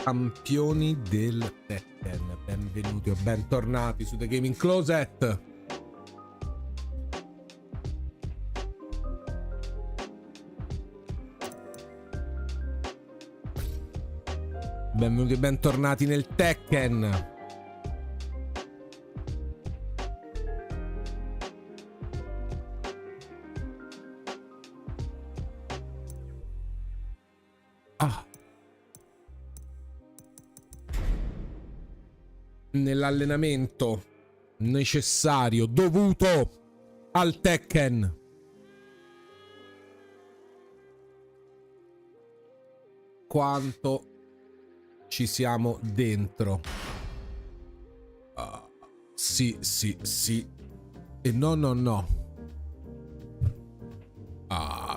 Campioni del Tekken, benvenuti o bentornati su The Gaming Closet. Benvenuti e bentornati nel Tekken. Nell'allenamento necessario, dovuto al Tekken. Quanto ci siamo dentro. Sì, sì, sì. E no, no, no.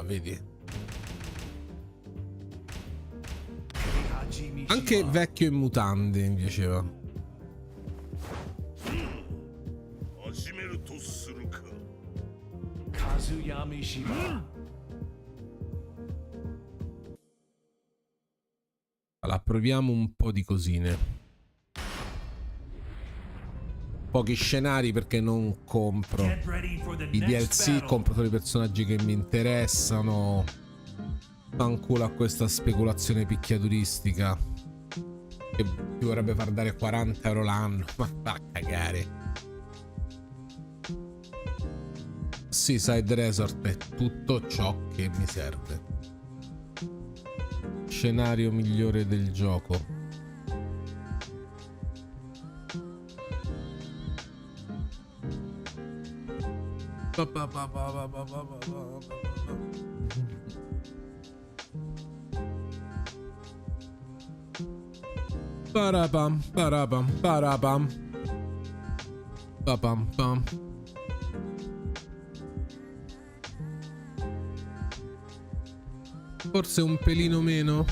Vedi. Anche vecchio in mutande mi piaceva. Allora, proviamo un po' di cosine. Pochi scenari perché non compro i DLC, compro solo i personaggi che mi interessano. Fanculo a questa speculazione picchiaturistica che ti vorrebbe far dare 40 euro l'anno. Ma va a cagare. Sì, Side Resort è tutto ciò che mi serve. Scenario migliore del gioco. Parapam, parapam, parapam. Papam, pam. Forse un pelino meno.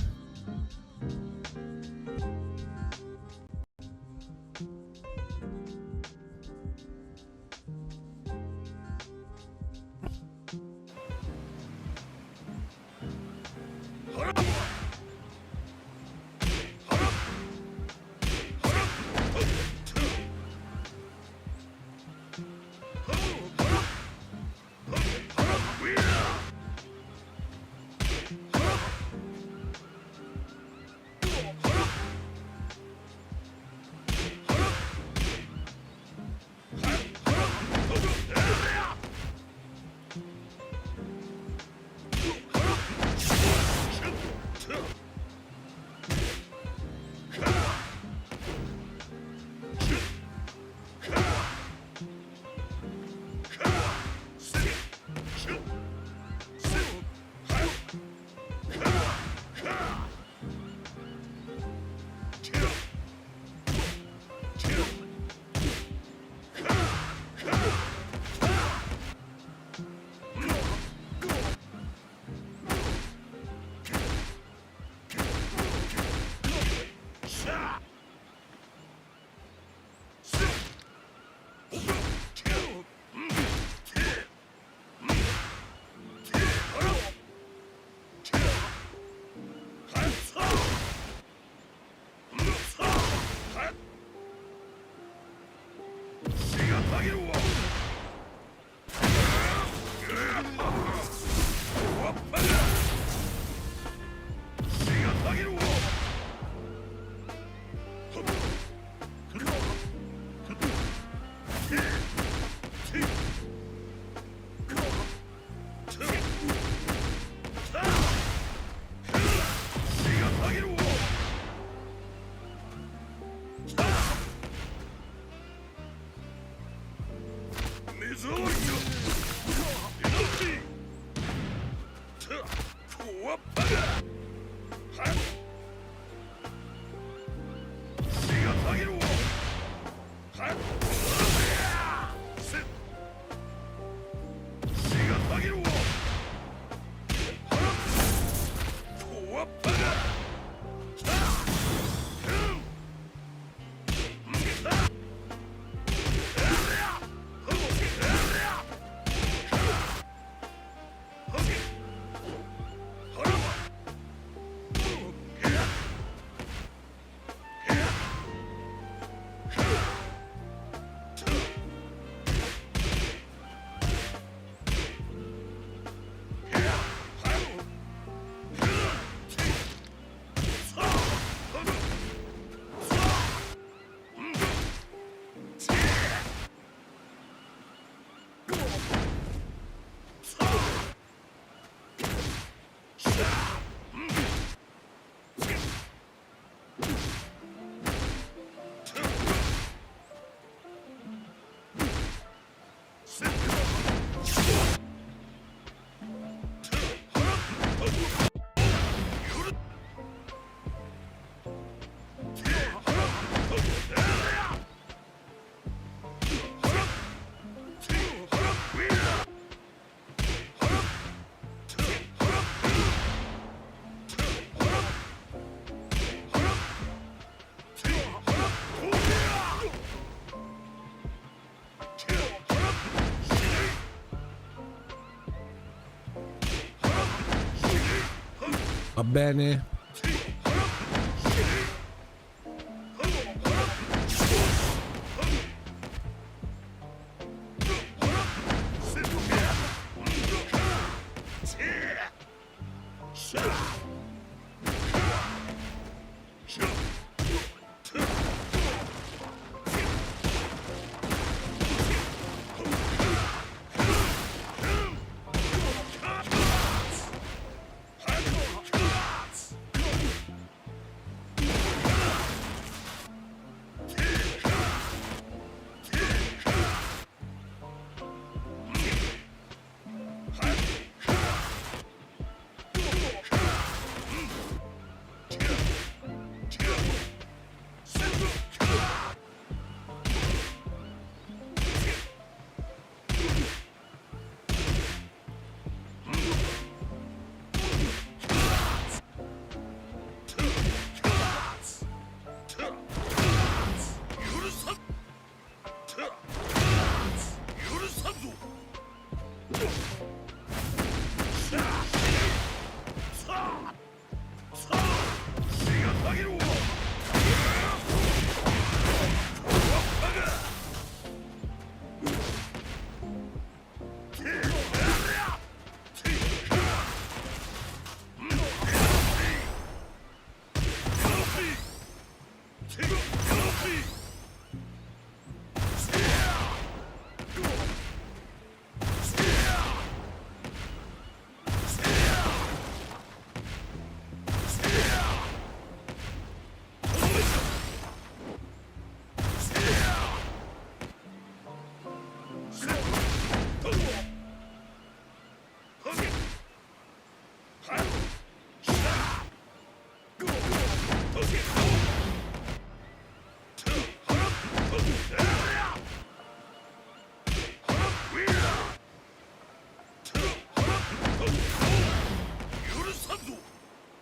bene.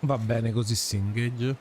Va bene, così si engage.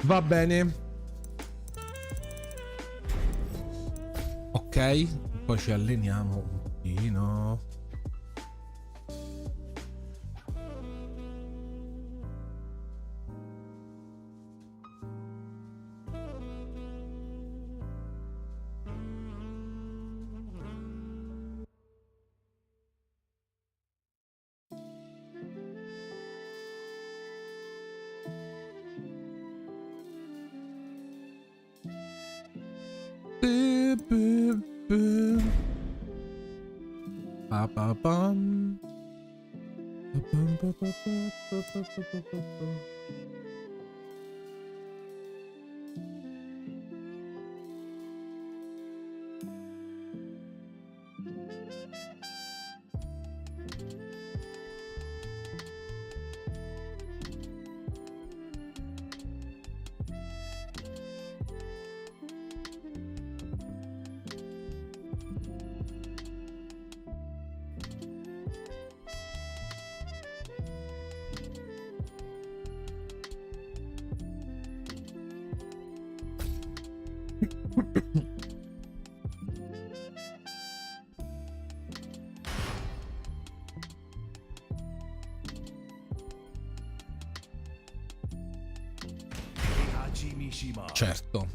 Va bene. Ok, poi ci alleniamo un pochino. Certo.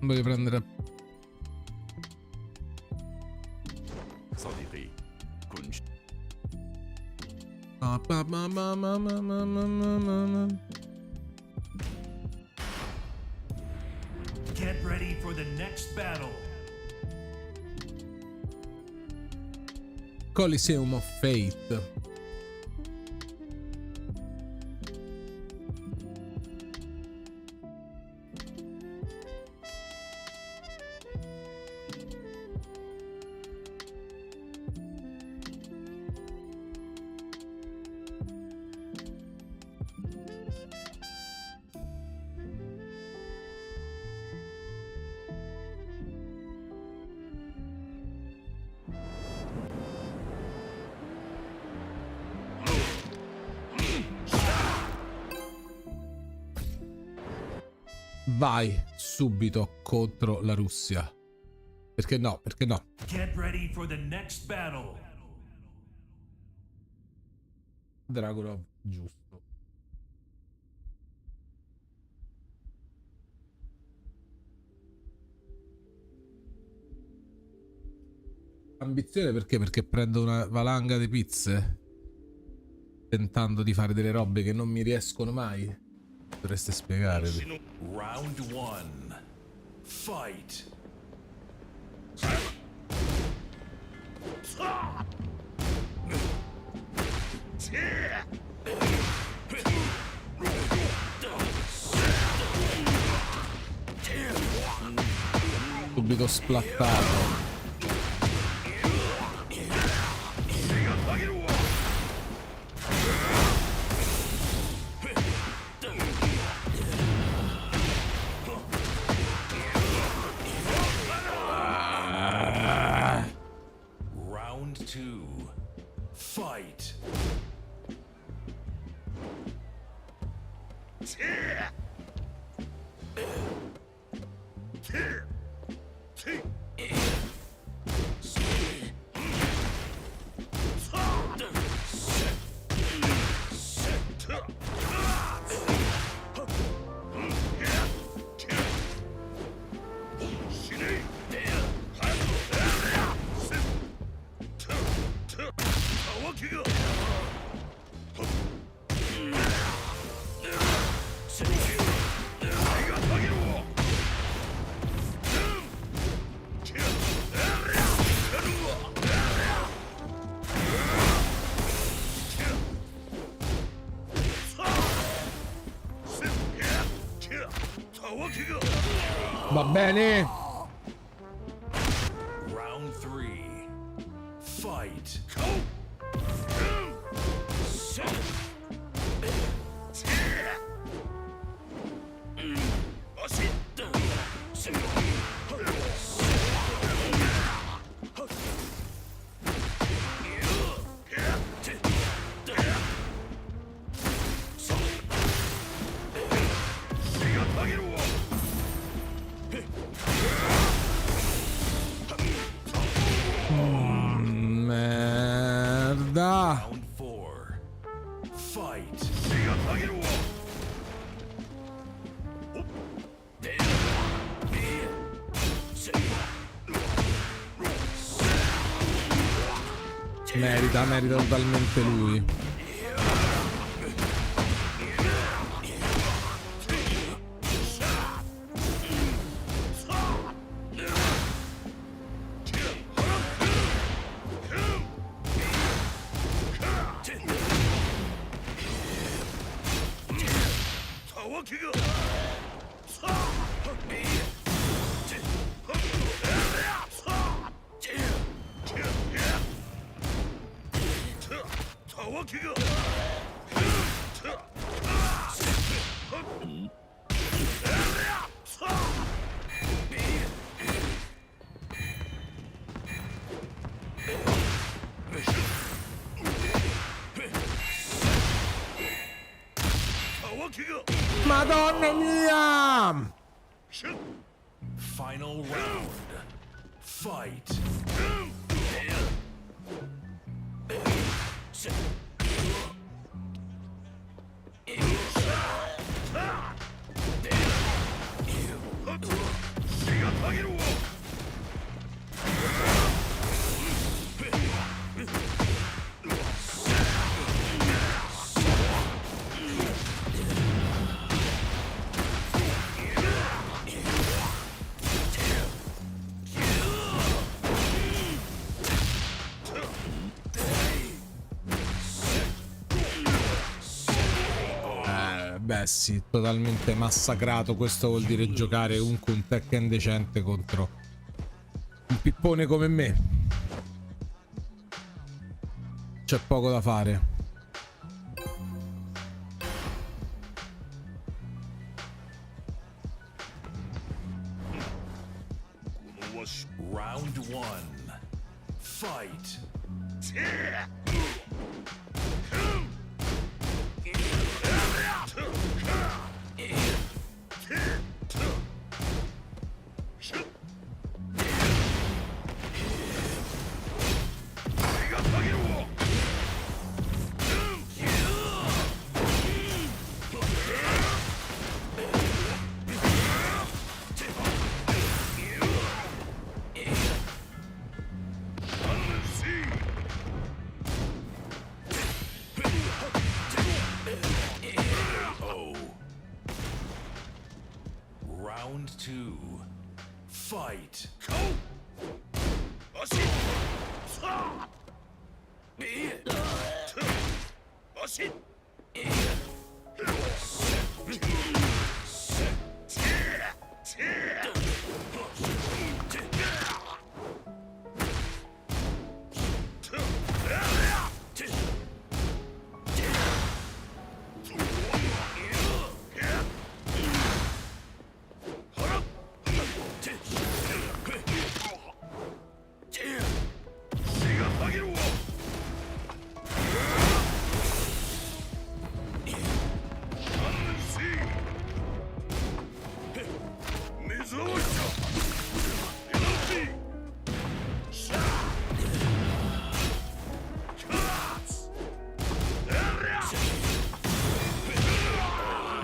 Voglio prendere. Get ready for the next battle. Coliseum of Fate. Vai subito contro la Russia. Perché no? Perché no? Get ready for the next battle. Dragonov, giusto. Ambizione perché? Perché prendo una valanga di pizze tentando di fare delle robe che non mi riescono mai. Dovreste spiegare. Round 1. Fight. Subito splattato. Round 2. Fight. Va bene. Round 3. Fight. Merda. Round 4. Fight. Merita totalmente lui. Madonna mia! Final round. Fight. Beh sì, totalmente massacrato. Questo vuol dire giocare comunque un Tekken decente contro un pippone come me. C'è poco da fare. Round 1. Fight. Round 2. Fight.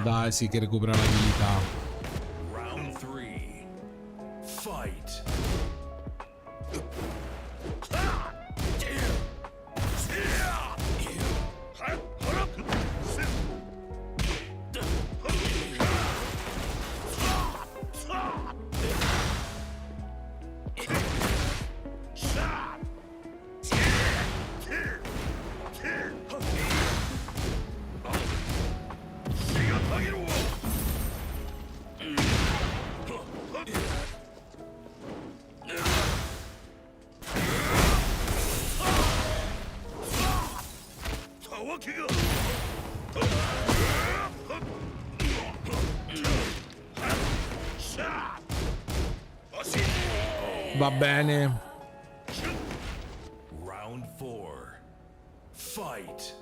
Dai, sì che recupera la vita. Round 3. Fight. Va bene. Round 4. Fight.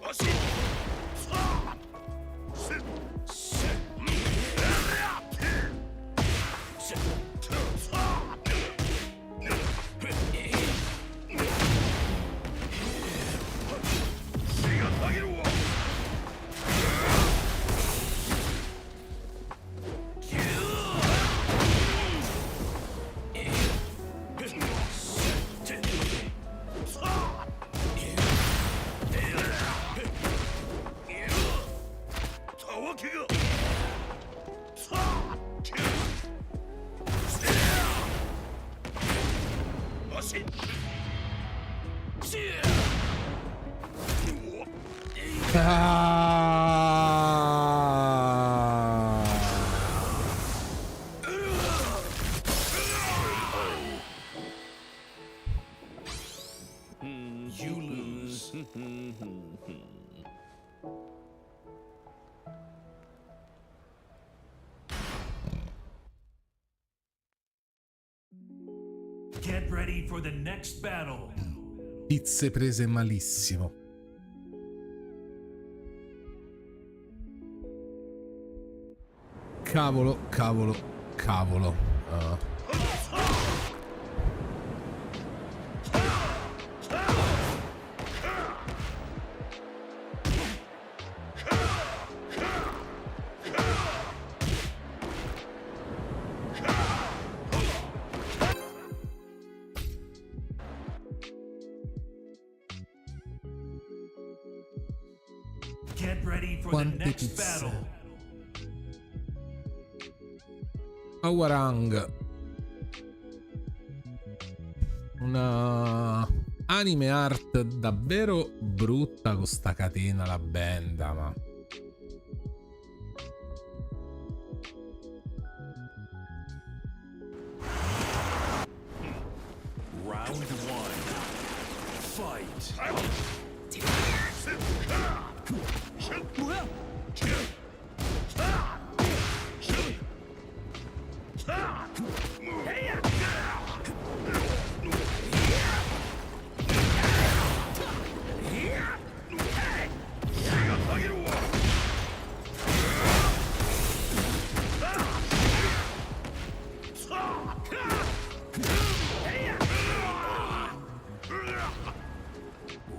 Ah. You lose. Get ready for the next battle. Pizze prese malissimo. Cavolo, cavolo, cavolo. Get ready for the Quante next pizze? battle. Awarang. Una anime art davvero brutta con sta catena la benda, ma Round one. Fight.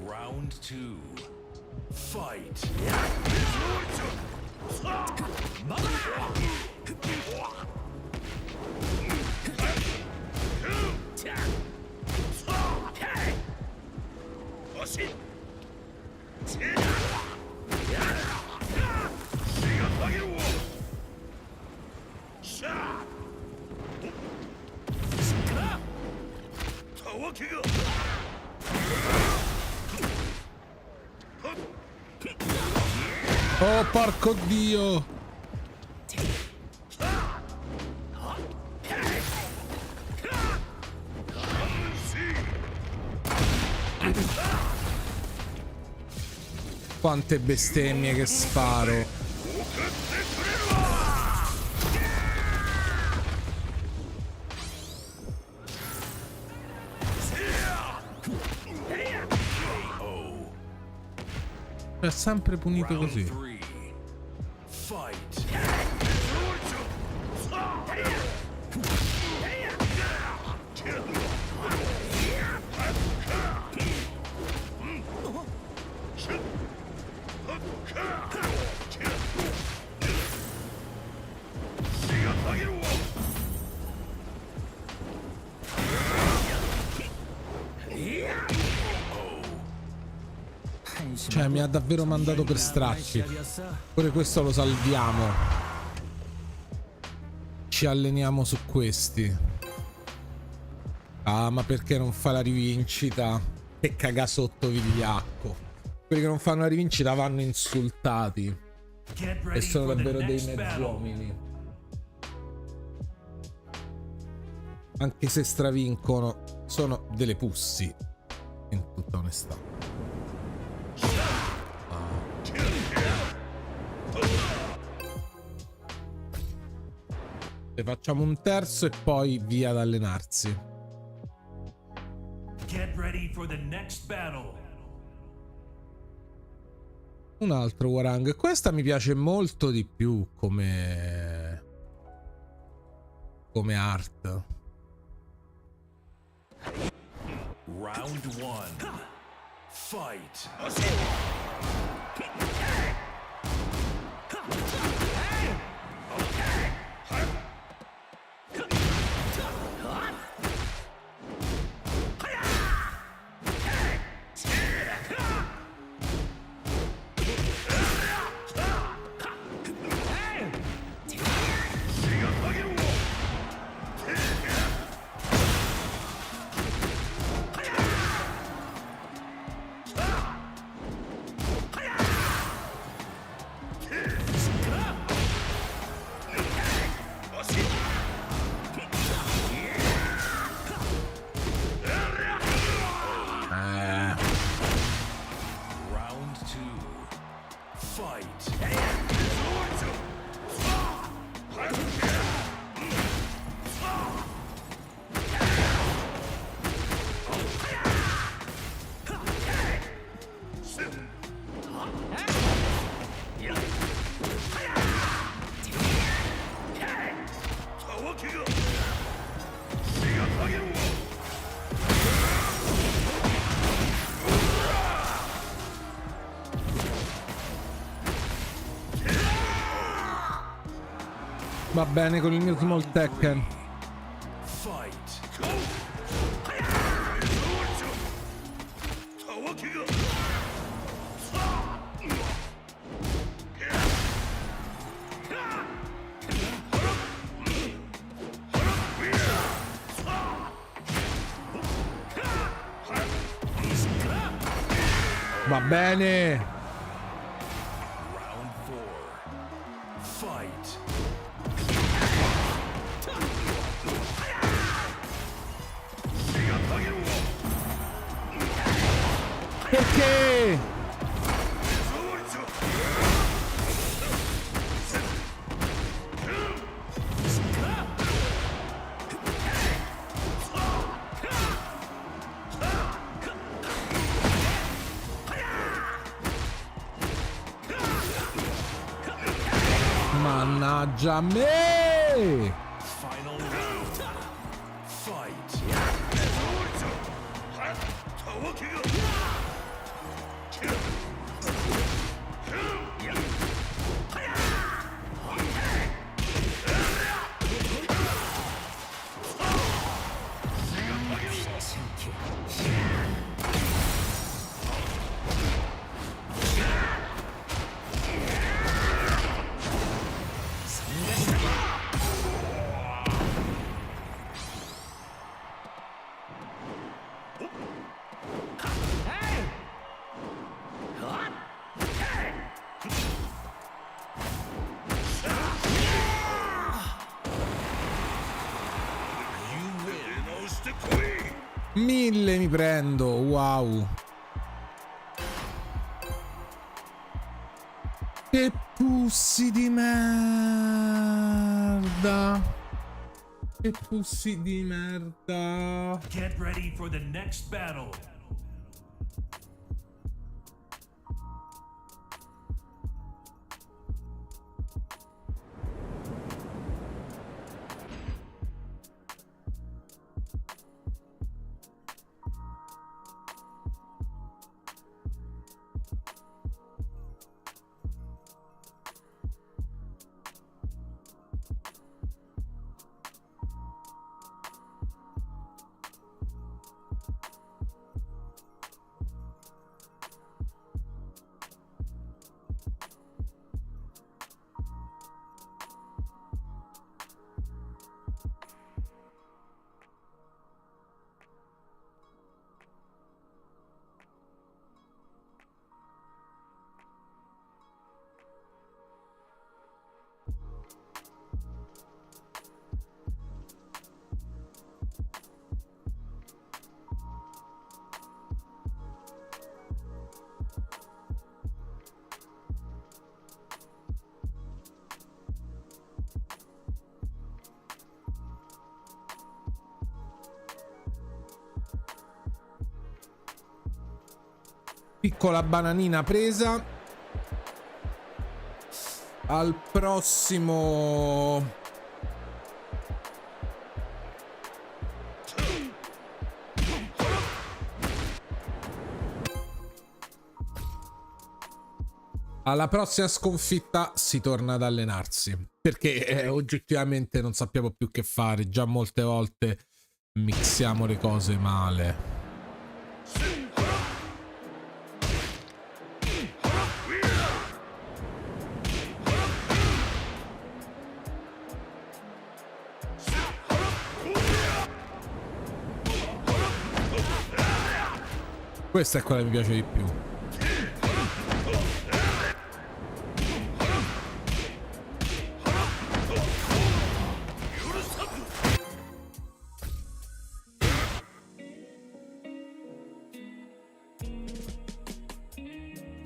Round two. Fight. oh porco dio. Quante bestemmie che sparo. È sempre punito Round così. three. Fight. Cioè mi ha davvero mandato per stracci. Pure questo lo salviamo. Ci alleniamo su questi. Ah, ma perché non fa la rivincita? Che caga sotto vigliacco. Quelli che non fanno la rivincita vanno insultati. E sono davvero dei mezzuomini. Anche se stravincono, sono delle pussi. In tutta onestà. Ne facciamo un terzo e poi via ad allenarsi. Get ready for the next battle. Un altro Warang. Questa mi piace molto di più come art. Round one. Fight. Va bene con il mio small Tekken. Fight. Va bene. Round 4. Fight. Perché? Mannaggia me! Final round. Fight. Mille mi prendo, wow. Che pussi di merda. Che pussi di merda. Get ready for the next battle. Piccola bananina presa. Al prossimo. Alla prossima sconfitta si torna ad allenarsi. Perché oggettivamente non sappiamo più che fare. Già molte volte mixiamo le cose male. Questa è quella che mi piace di più.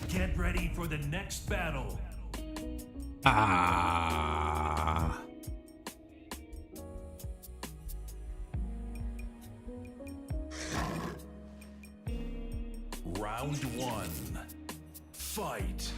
Get ready for the next battle. Ah. Round 1. Fight.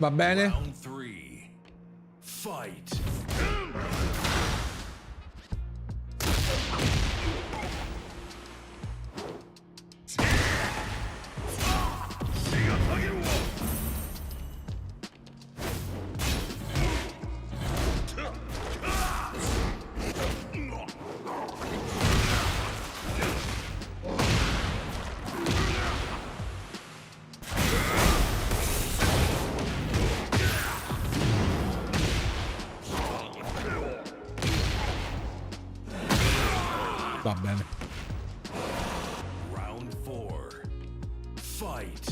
Va bene. Round 3. Fight. Va bene. Round 4. Fight.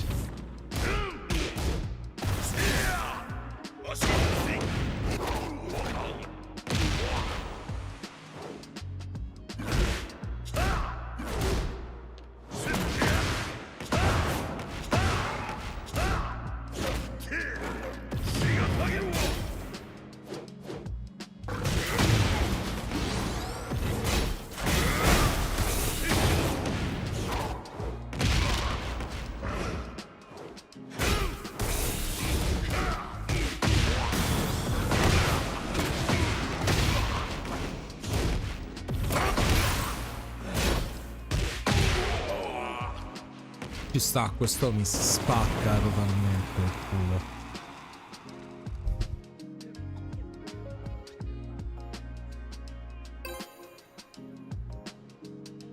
Ci sta, questo mi si spacca totalmente il culo.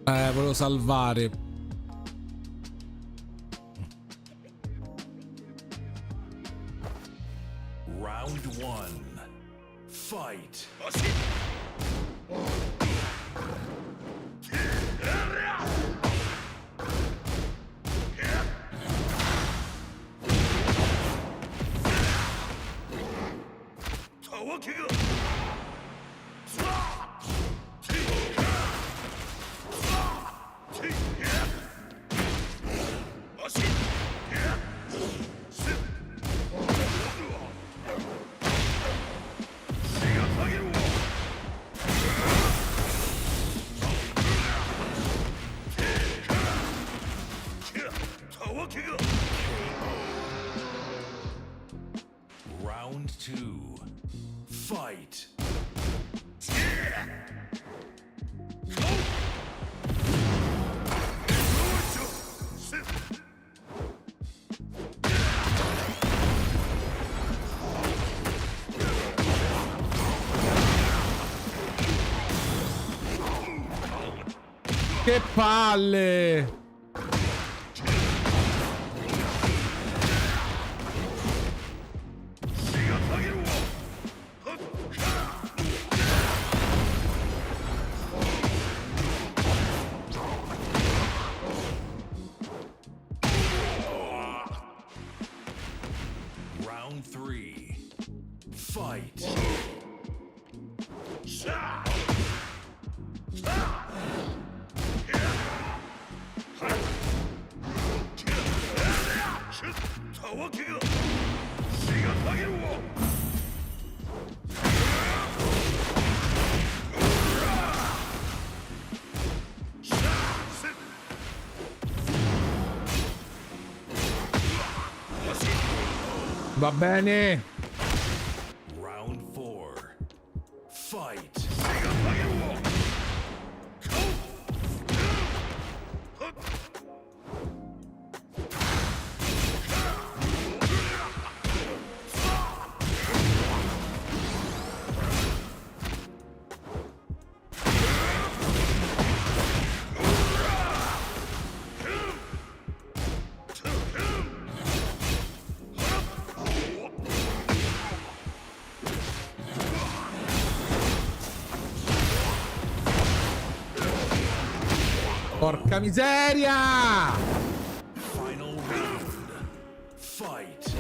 Volevo salvare. Round 1. Fight. Round 2. Fight. Che palle! Round 3. Fight. Va bene. Round 4. Fight. Porca miseria! Final round. Fight.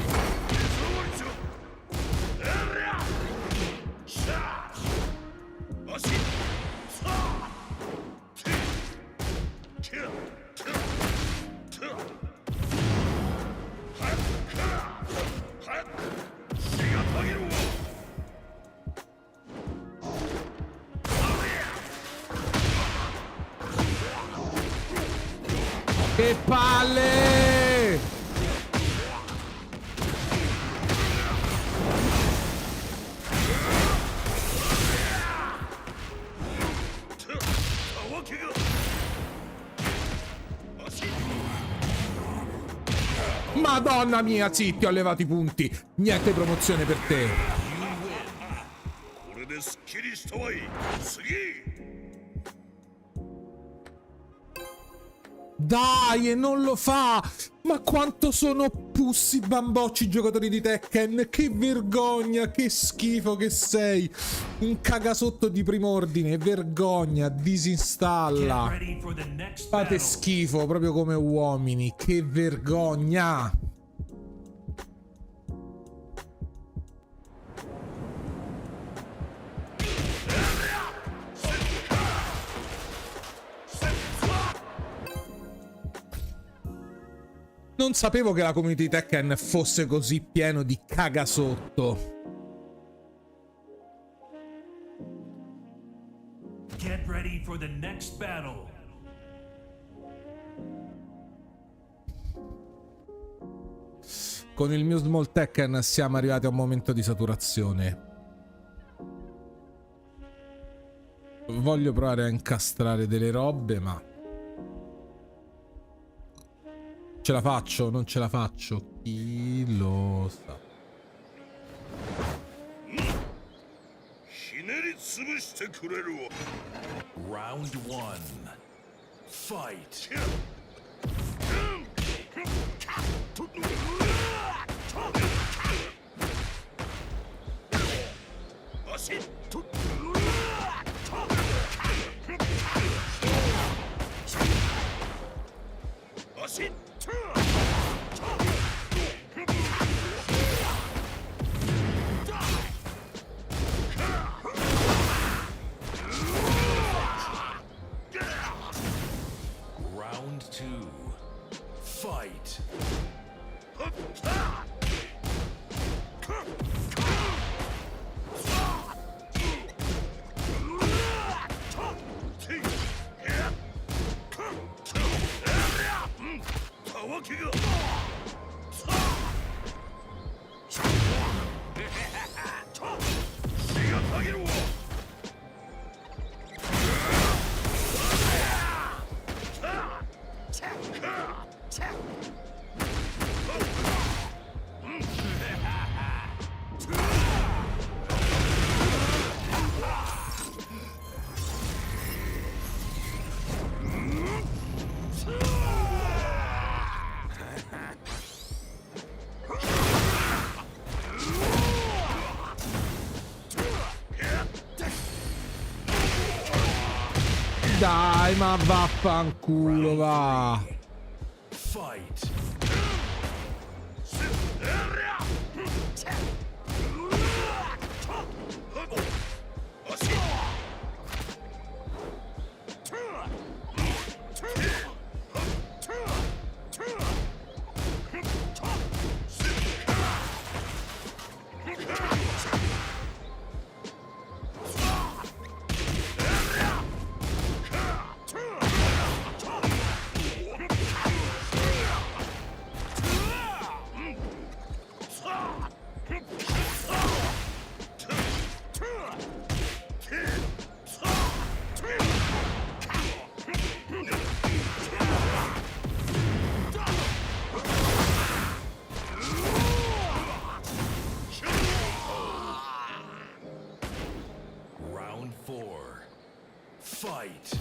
Che palle! Madonna mia, sì, ti ho levato i punti. Niente promozione per te. Dai, e non lo fa! Ma quanto sono pussi bambocci i giocatori di Tekken! Che vergogna, che schifo che sei! Un cagasotto di primo ordine, vergogna, disinstalla! Fate schifo, proprio come uomini, che vergogna! Non sapevo che la community Tekken fosse così pieno di cagasotto. Get ready for the next battle. Con il mio Small Tekken siamo arrivati a un momento di saturazione. Voglio provare a incastrare delle robe, ma... Ce la faccio? Non ce la faccio? Chi lo sa? Round 1. Fight. Round 2. Fight. Dai, ma vaffanculo, va. Fight. Round 4. Fight.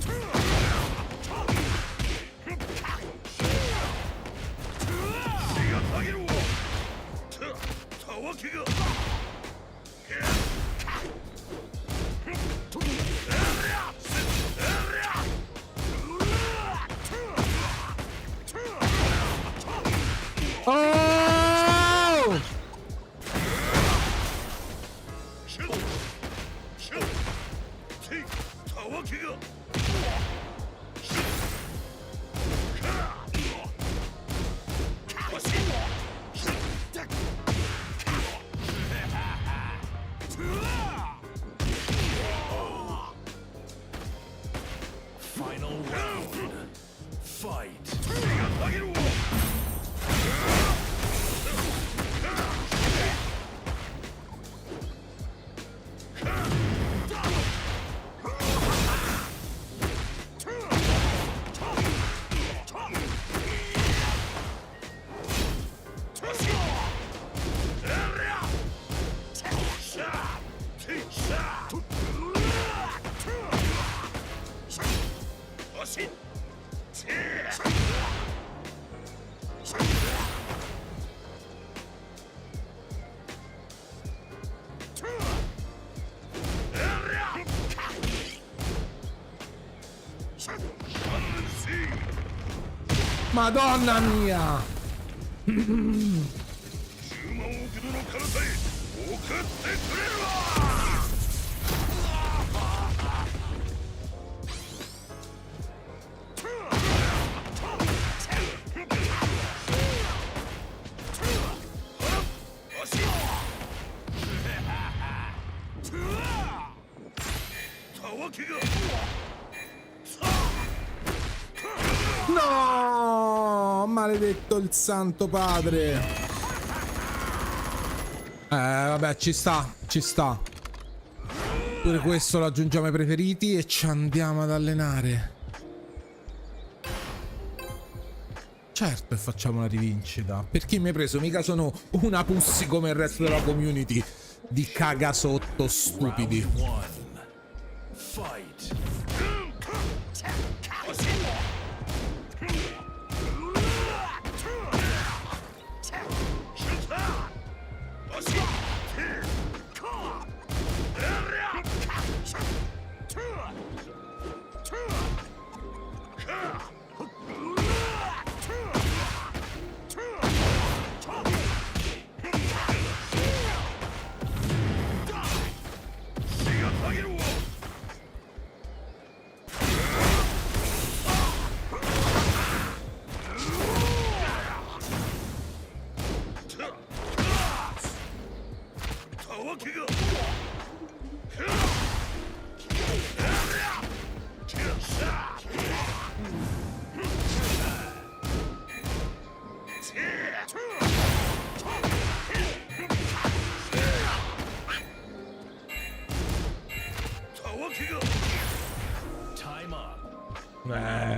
Oh! Final round. Fight. Madonna mia! No! Maledetto il santo padre. Vabbè, ci sta, ci sta. Pure questo lo aggiungiamo ai preferiti e ci andiamo ad allenare. Certo, e facciamo la rivincita. Perché mi hai preso? Mica sono una pussy come il resto della community di cagasotto stupidi.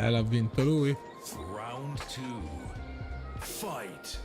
L'ha vinto lui. Round 2. Fight.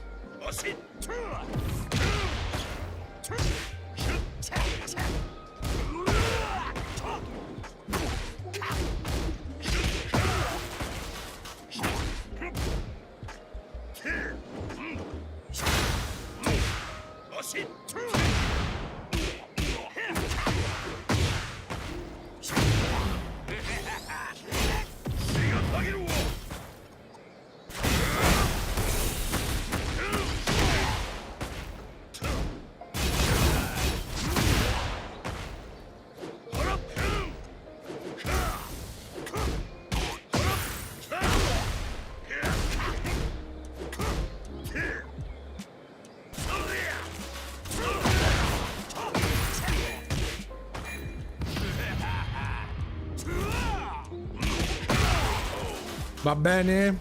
Va bene?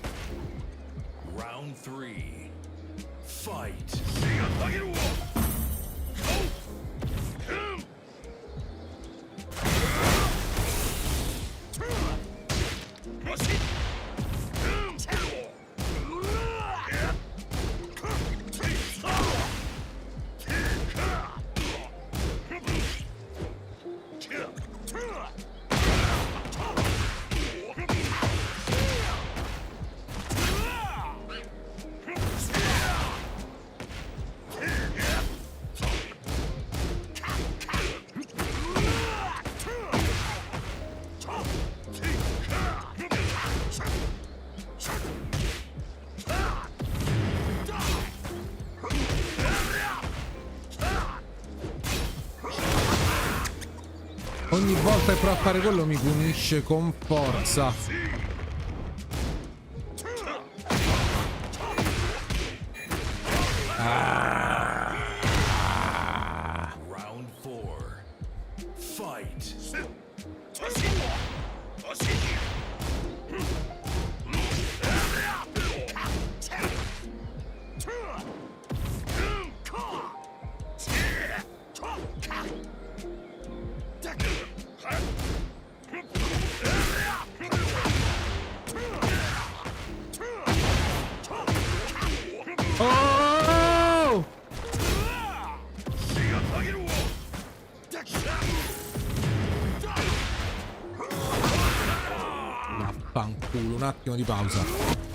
Round 3. Fight. Ogni volta che provo a fare quello mi punisce con forza. Round 4. Fight. Oh! Fanculo, un attimo di pausa.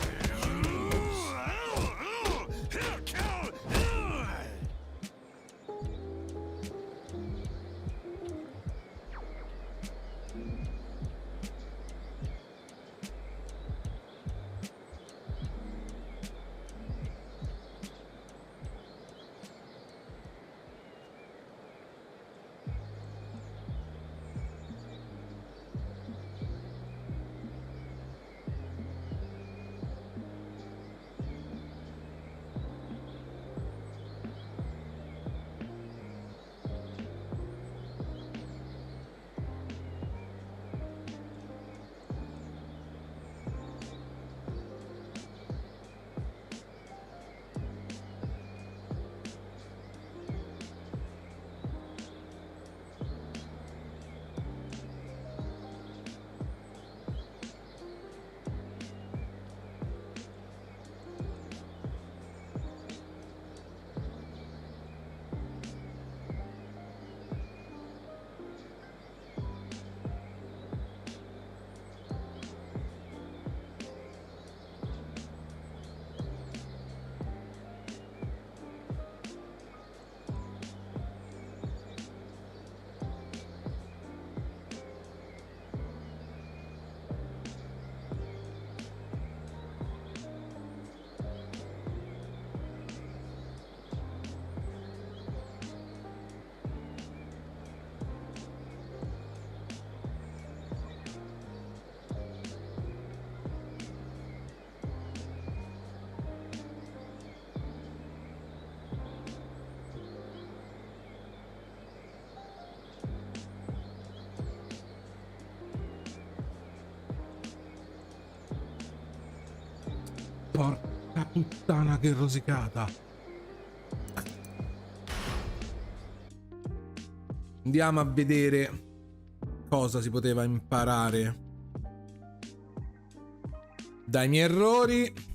Porca puttana, che rosicata. Andiamo a vedere cosa si poteva imparare dai miei errori.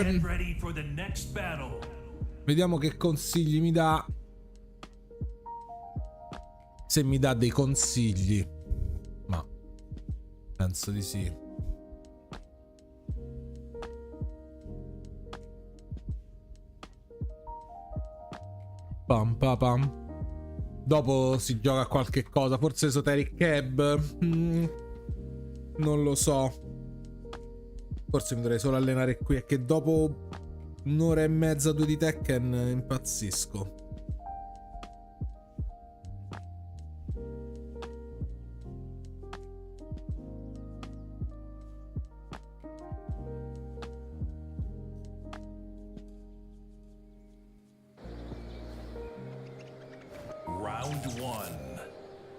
Get ready for the next battle. Vediamo che consigli mi dà. Se mi dà dei consigli. Ma penso di sì. Pam pam pam. Dopo si gioca a qualche cosa. Forse Esoteric Cab. Non lo so. Forse mi dovrei solo allenare qui. È che dopo un'ora e mezza, 2 di Tekken impazzisco. Round 1.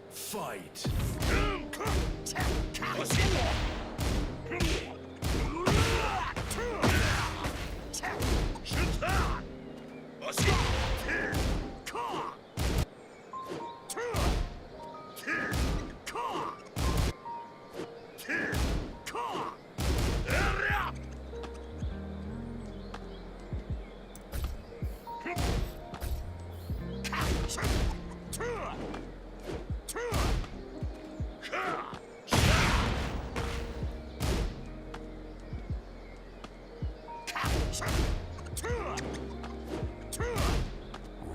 Fight.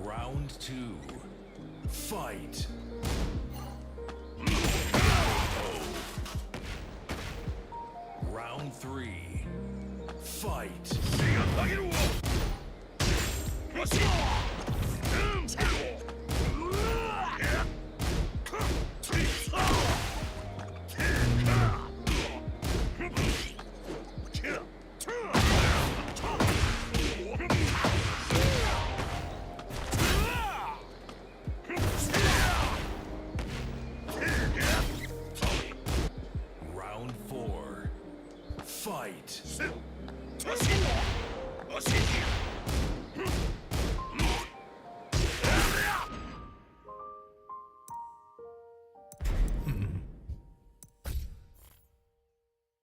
Round 2. Fight. Round 3. Fight.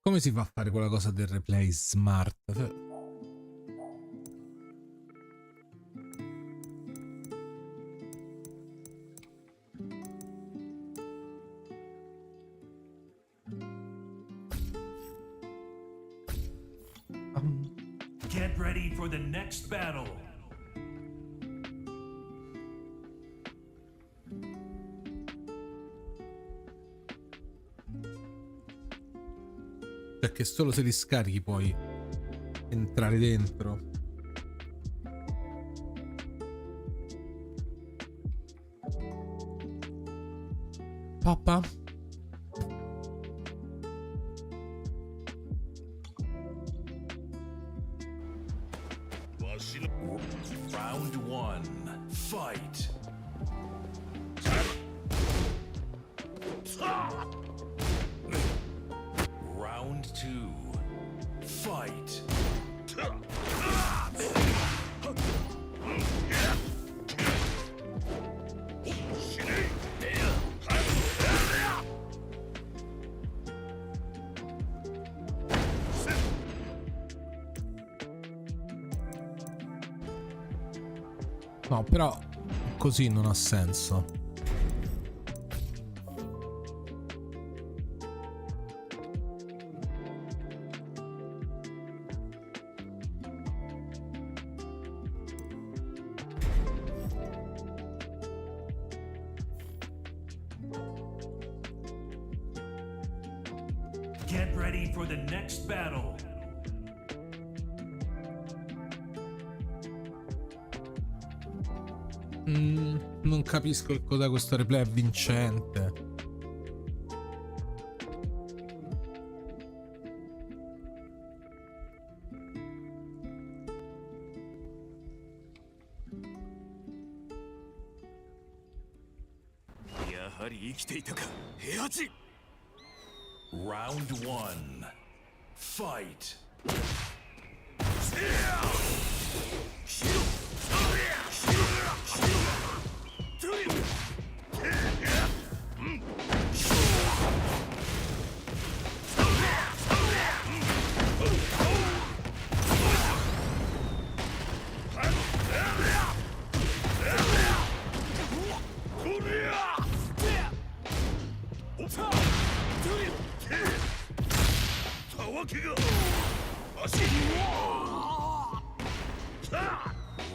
Come si fa a fare quella cosa del replay smart? Get ready for the next battle. Perché solo se li scarichi puoi entrare dentro. Papà? Round one, fight. Round two, fight. No, però così non ha senso. Get ready for the next battle. Non capisco che cos'è questo replay vincente. Round one, fight.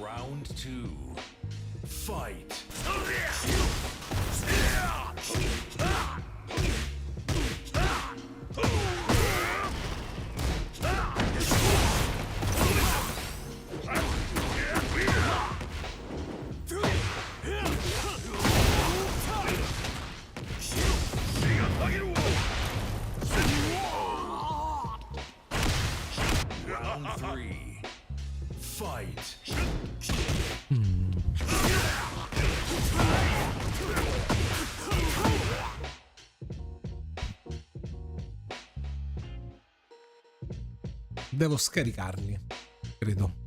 Round two, fight. Round three, fight. Devo scaricarli, credo.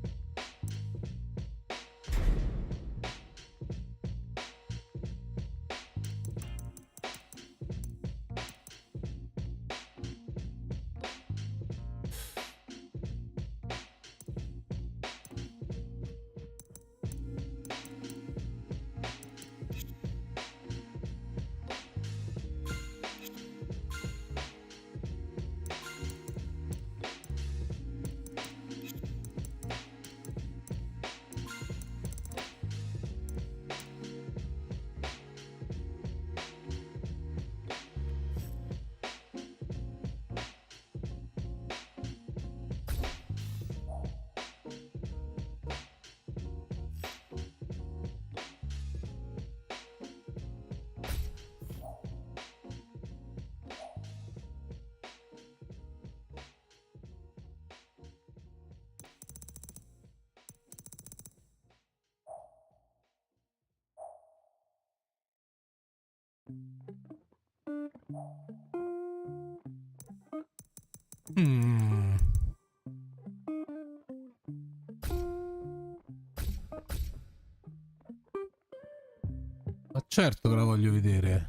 Ma certo che la voglio vedere.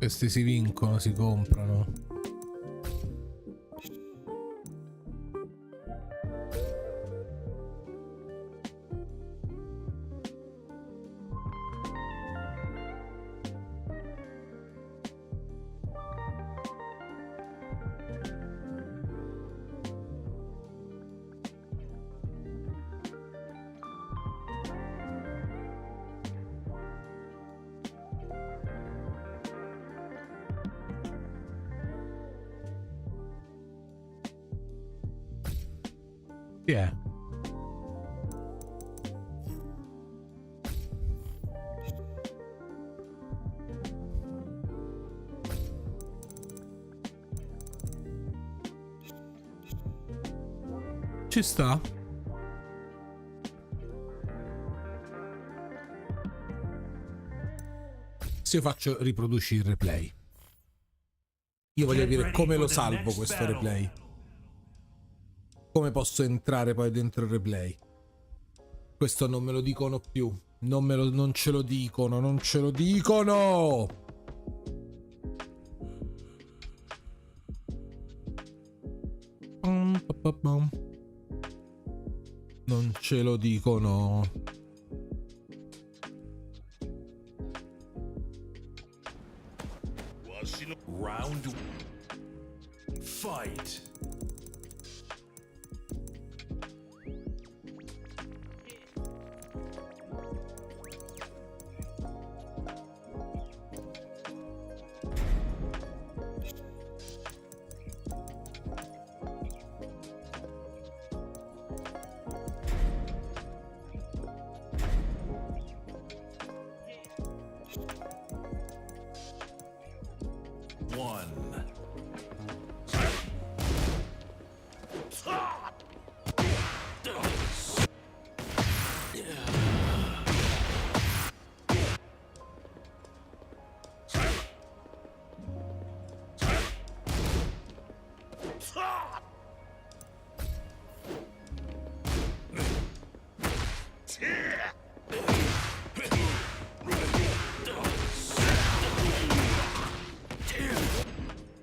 Questi si vincono, si comprano. Chi è? Ci sta? Se io faccio riproduci il replay, io voglio dire come lo salvo questo replay. Come posso entrare poi dentro il replay? Questo non me lo dicono più. Non ce lo dicono, non ce lo dicono! Non ce lo dicono. Round. Fight. One.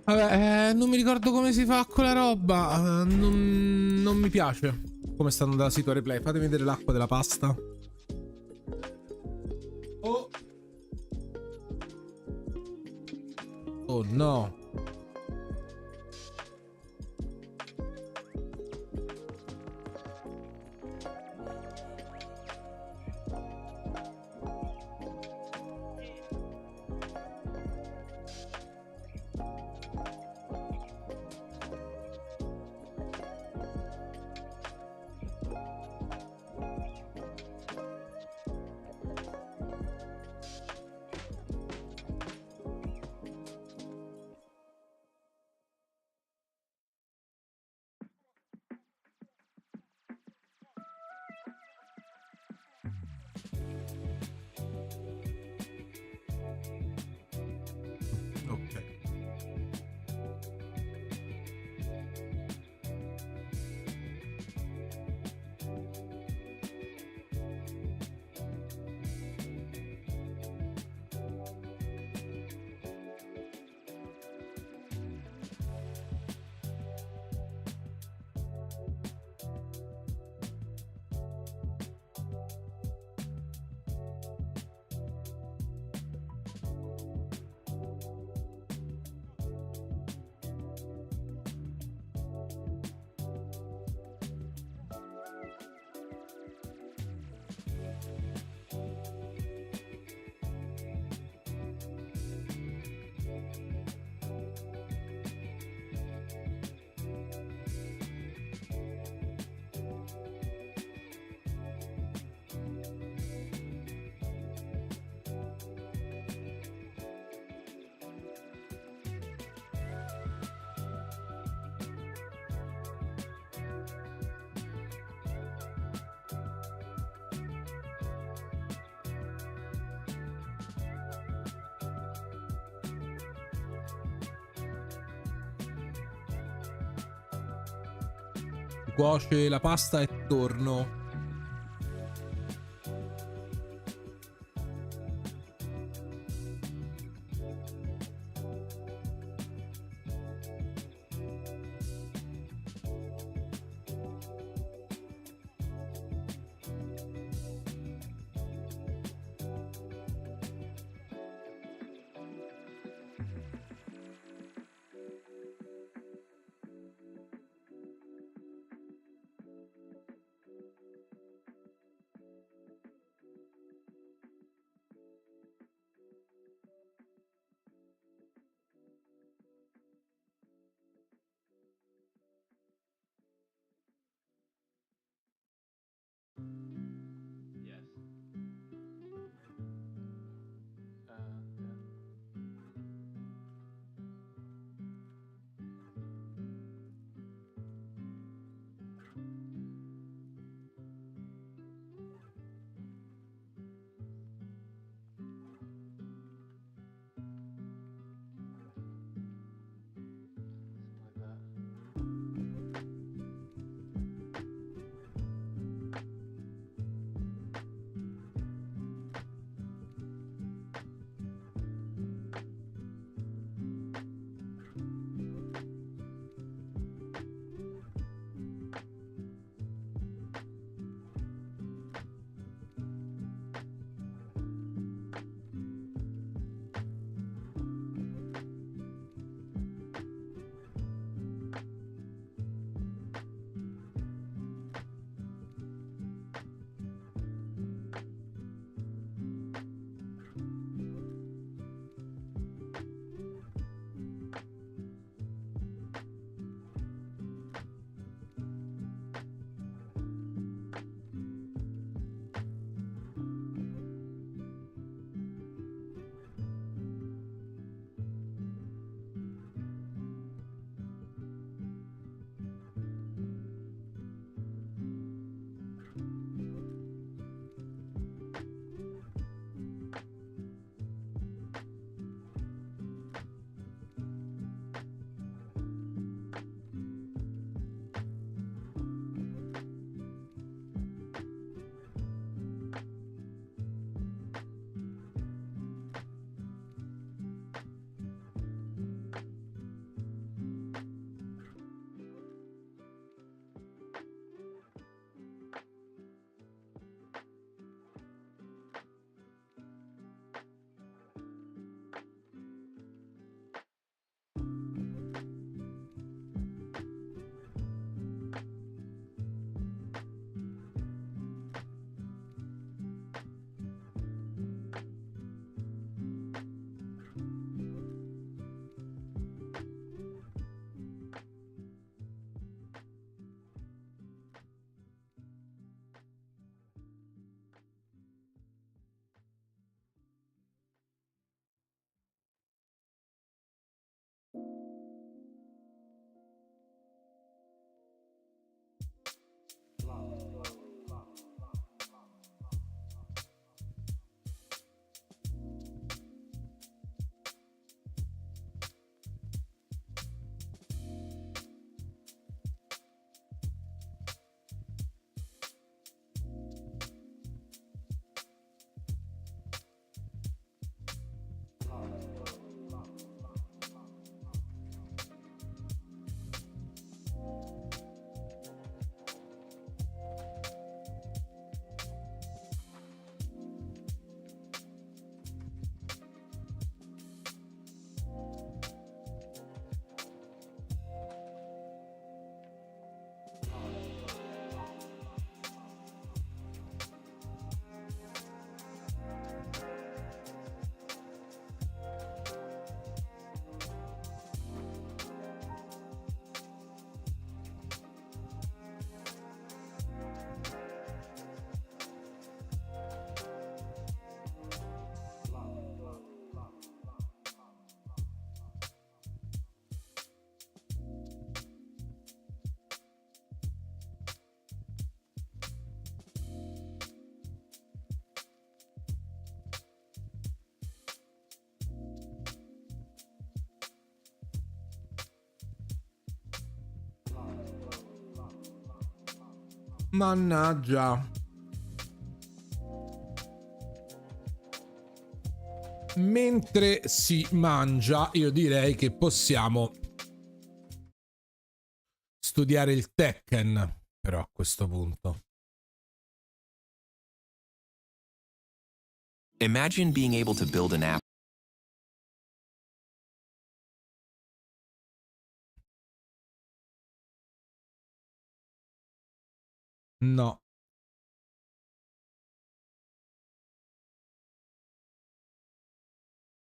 Vabbè, non mi ricordo come si fa quella roba. Non mi piace come sta andando la situa replay. Fatemi vedere l'acqua della pasta. Oh. Oh no. Ok. Cuoce la pasta e torno. Mannaggia. Mentre si mangia, io direi che possiamo studiare il Tekken, però a questo punto. Imagine being able to build an app. No.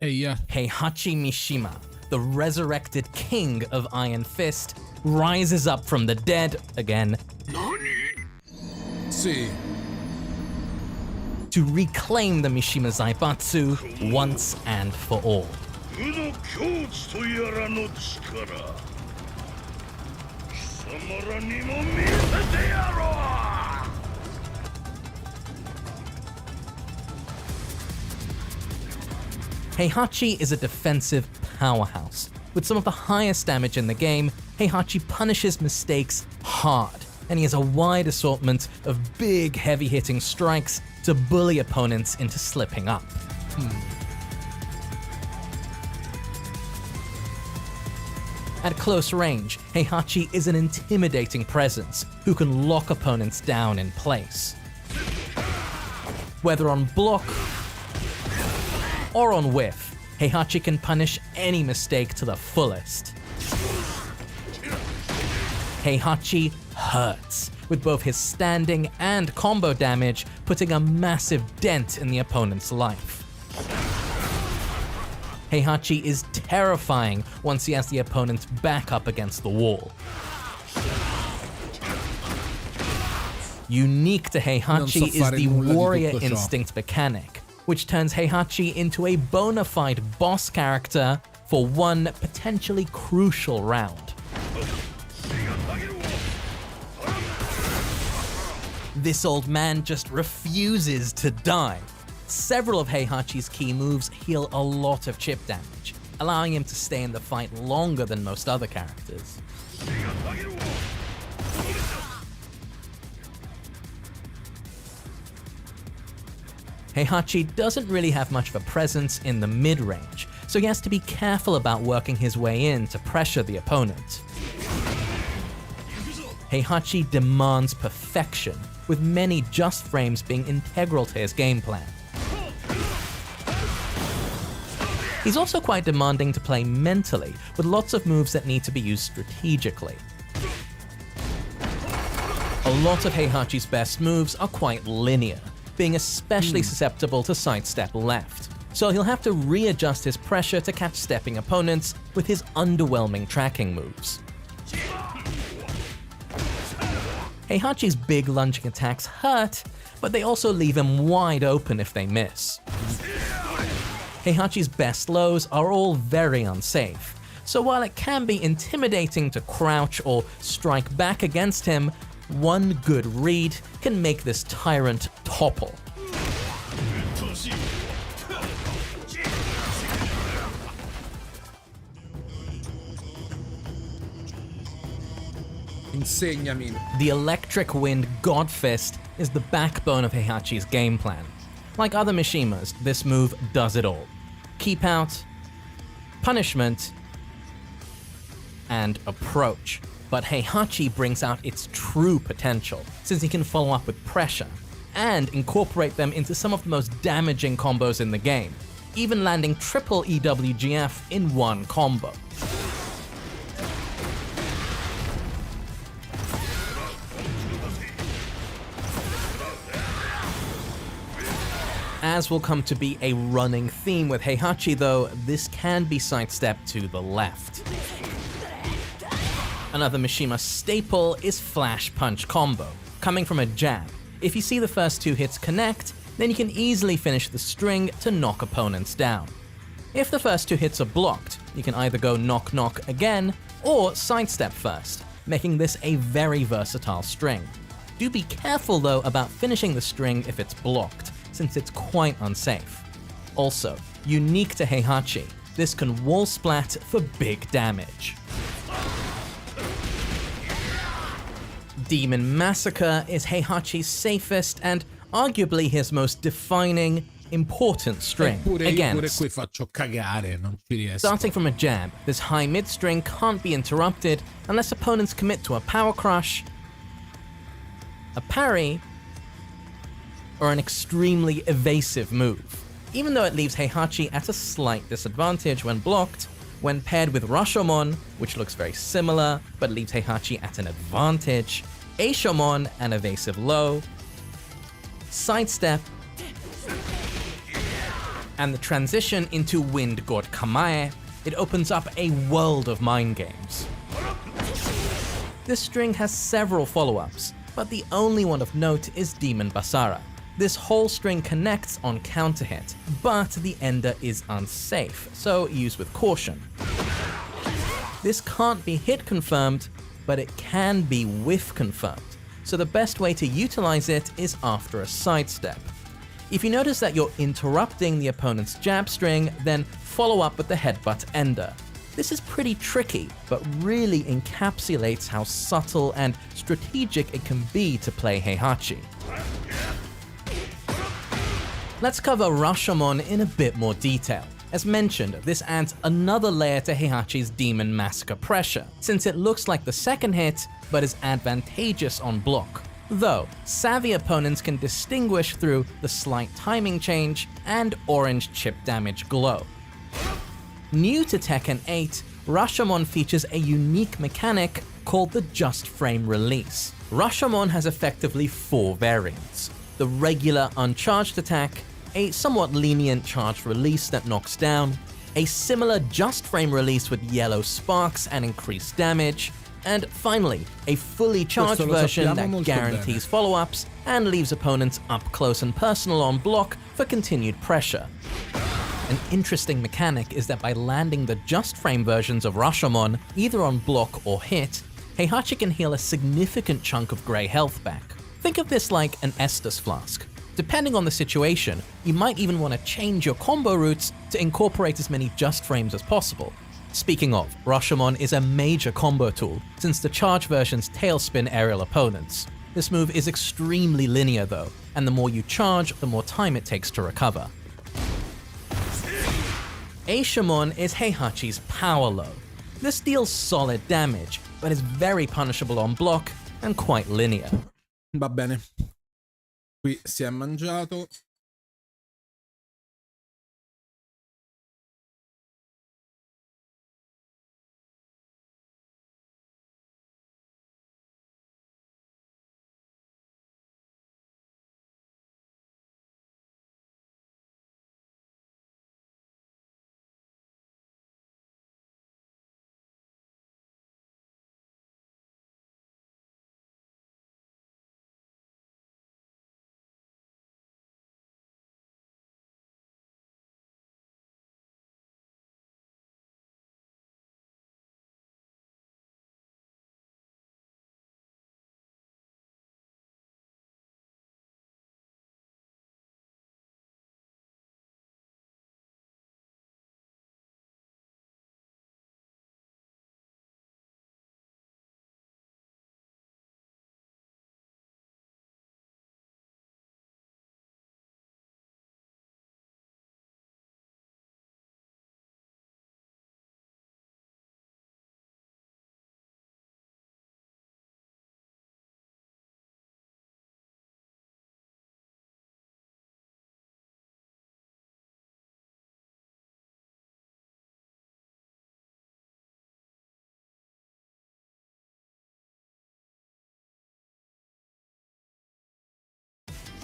Heihachi Mishima, the resurrected king of Iron Fist, rises up from the dead again Sì. to reclaim the Mishima Zaibatsu once and for all. Heihachi is a defensive powerhouse. With some of the highest damage in the game, Heihachi punishes mistakes hard, and he has a wide assortment of big, heavy-hitting strikes to bully opponents into slipping up. At close range, Heihachi is an intimidating presence who can lock opponents down in place. Whether on block or on whiff, Heihachi can punish any mistake to the fullest. Heihachi hurts, with both his standing and combo damage putting a massive dent in the opponent's life. Heihachi is terrifying once he has the opponent back up against the wall. Unique to Heihachi is the warrior instinct mechanic, which turns Heihachi into a bona fide boss character for one potentially crucial round. This old man just refuses to die. Several of Heihachi's key moves heal a lot of chip damage, allowing him to stay in the fight longer than most other characters. Heihachi doesn't really have much of a presence in the mid-range, so he has to be careful about working his way in to pressure the opponent. Heihachi demands perfection, with many just frames being integral to his game plan. He's also quite demanding to play mentally, with lots of moves that need to be used strategically. A lot of Heihachi's best moves are quite linear, being especially susceptible to sidestep left, so he'll have to readjust his pressure to catch stepping opponents with his underwhelming tracking moves. Heihachi's big lunging attacks hurt, but they also leave him wide open if they miss. Heihachi's best lows are all very unsafe, so while it can be intimidating to crouch or strike back against him, one good read can make this tyrant topple. Insegnami. The Electric Wind God Fist is the backbone of Heihachi's game plan. Like other Mishimas, this move does it all. Keep out, punishment, and approach. But Heihachi brings out its true potential, since he can follow up with pressure, and incorporate them into some of the most damaging combos in the game, even landing triple EWGF in one combo. As will come to be a running theme with Heihachi though, this can be sidestepped to the left. Another Mishima staple is Flash Punch combo, coming from a jab. If you see the first two hits connect, then you can easily finish the string to knock opponents down. If the first two hits are blocked, you can either go knock knock again, or sidestep first, making this a very versatile string. Do be careful though about finishing the string if it's blocked, since it's quite unsafe. Also, unique to Heihachi, this can wall splat for big damage. Demon Massacre is Heihachi's safest and arguably his most defining, important string. Io pure Against. qui faccio cagare, non ci riesco. Starting from a jab, this high mid string can't be interrupted unless opponents commit to a power crush, a parry, or an extremely evasive move. Even though it leaves Heihachi at a slight disadvantage when blocked, when paired with Rashomon, which looks very similar but leaves Heihachi at an advantage, Aishomon, an evasive low, sidestep, and the transition into Wind God Kamae, it opens up a world of mind games. This string has several follow-ups, but the only one of note is Demon Basara. This whole string connects on counter hit, but the ender is unsafe, so use with caution. This can't be hit confirmed, but it can be whiff confirmed, so the best way to utilize it is after a sidestep. If you notice that you're interrupting the opponent's jab string, then follow up with the headbutt ender. This is pretty tricky, but really encapsulates how subtle and strategic it can be to play Heihachi. Let's cover Rashomon in a bit more detail. As mentioned, this adds another layer to Heihachi's Demon Massacre pressure, since it looks like the second hit, but is advantageous on block. Though, savvy opponents can distinguish through the slight timing change and orange chip damage glow. New to Tekken 8, Rashomon features a unique mechanic called the Just Frame Release. Rashomon has effectively 4 variants: the regular uncharged attack, a somewhat lenient charged release that knocks down, a similar just frame release with yellow sparks and increased damage, and finally, a fully charged version that guarantees follow-ups and leaves opponents up close and personal on block for continued pressure. An interesting mechanic is that by landing the just frame versions of Rashomon either on block or hit, Heihachi can heal a significant chunk of grey health back. Think of this like an Estus flask. Depending on the situation, you might even want to change your combo routes to incorporate as many just frames as possible. Speaking of, Rashomon is a major combo tool, since the charge versions tailspin aerial opponents. This move is extremely linear though, and the more you charge, the more time it takes to recover. Aishomon is Heihachi's power low. This deals solid damage, but is very punishable on block and quite linear. Va bene. Qui si è mangiato.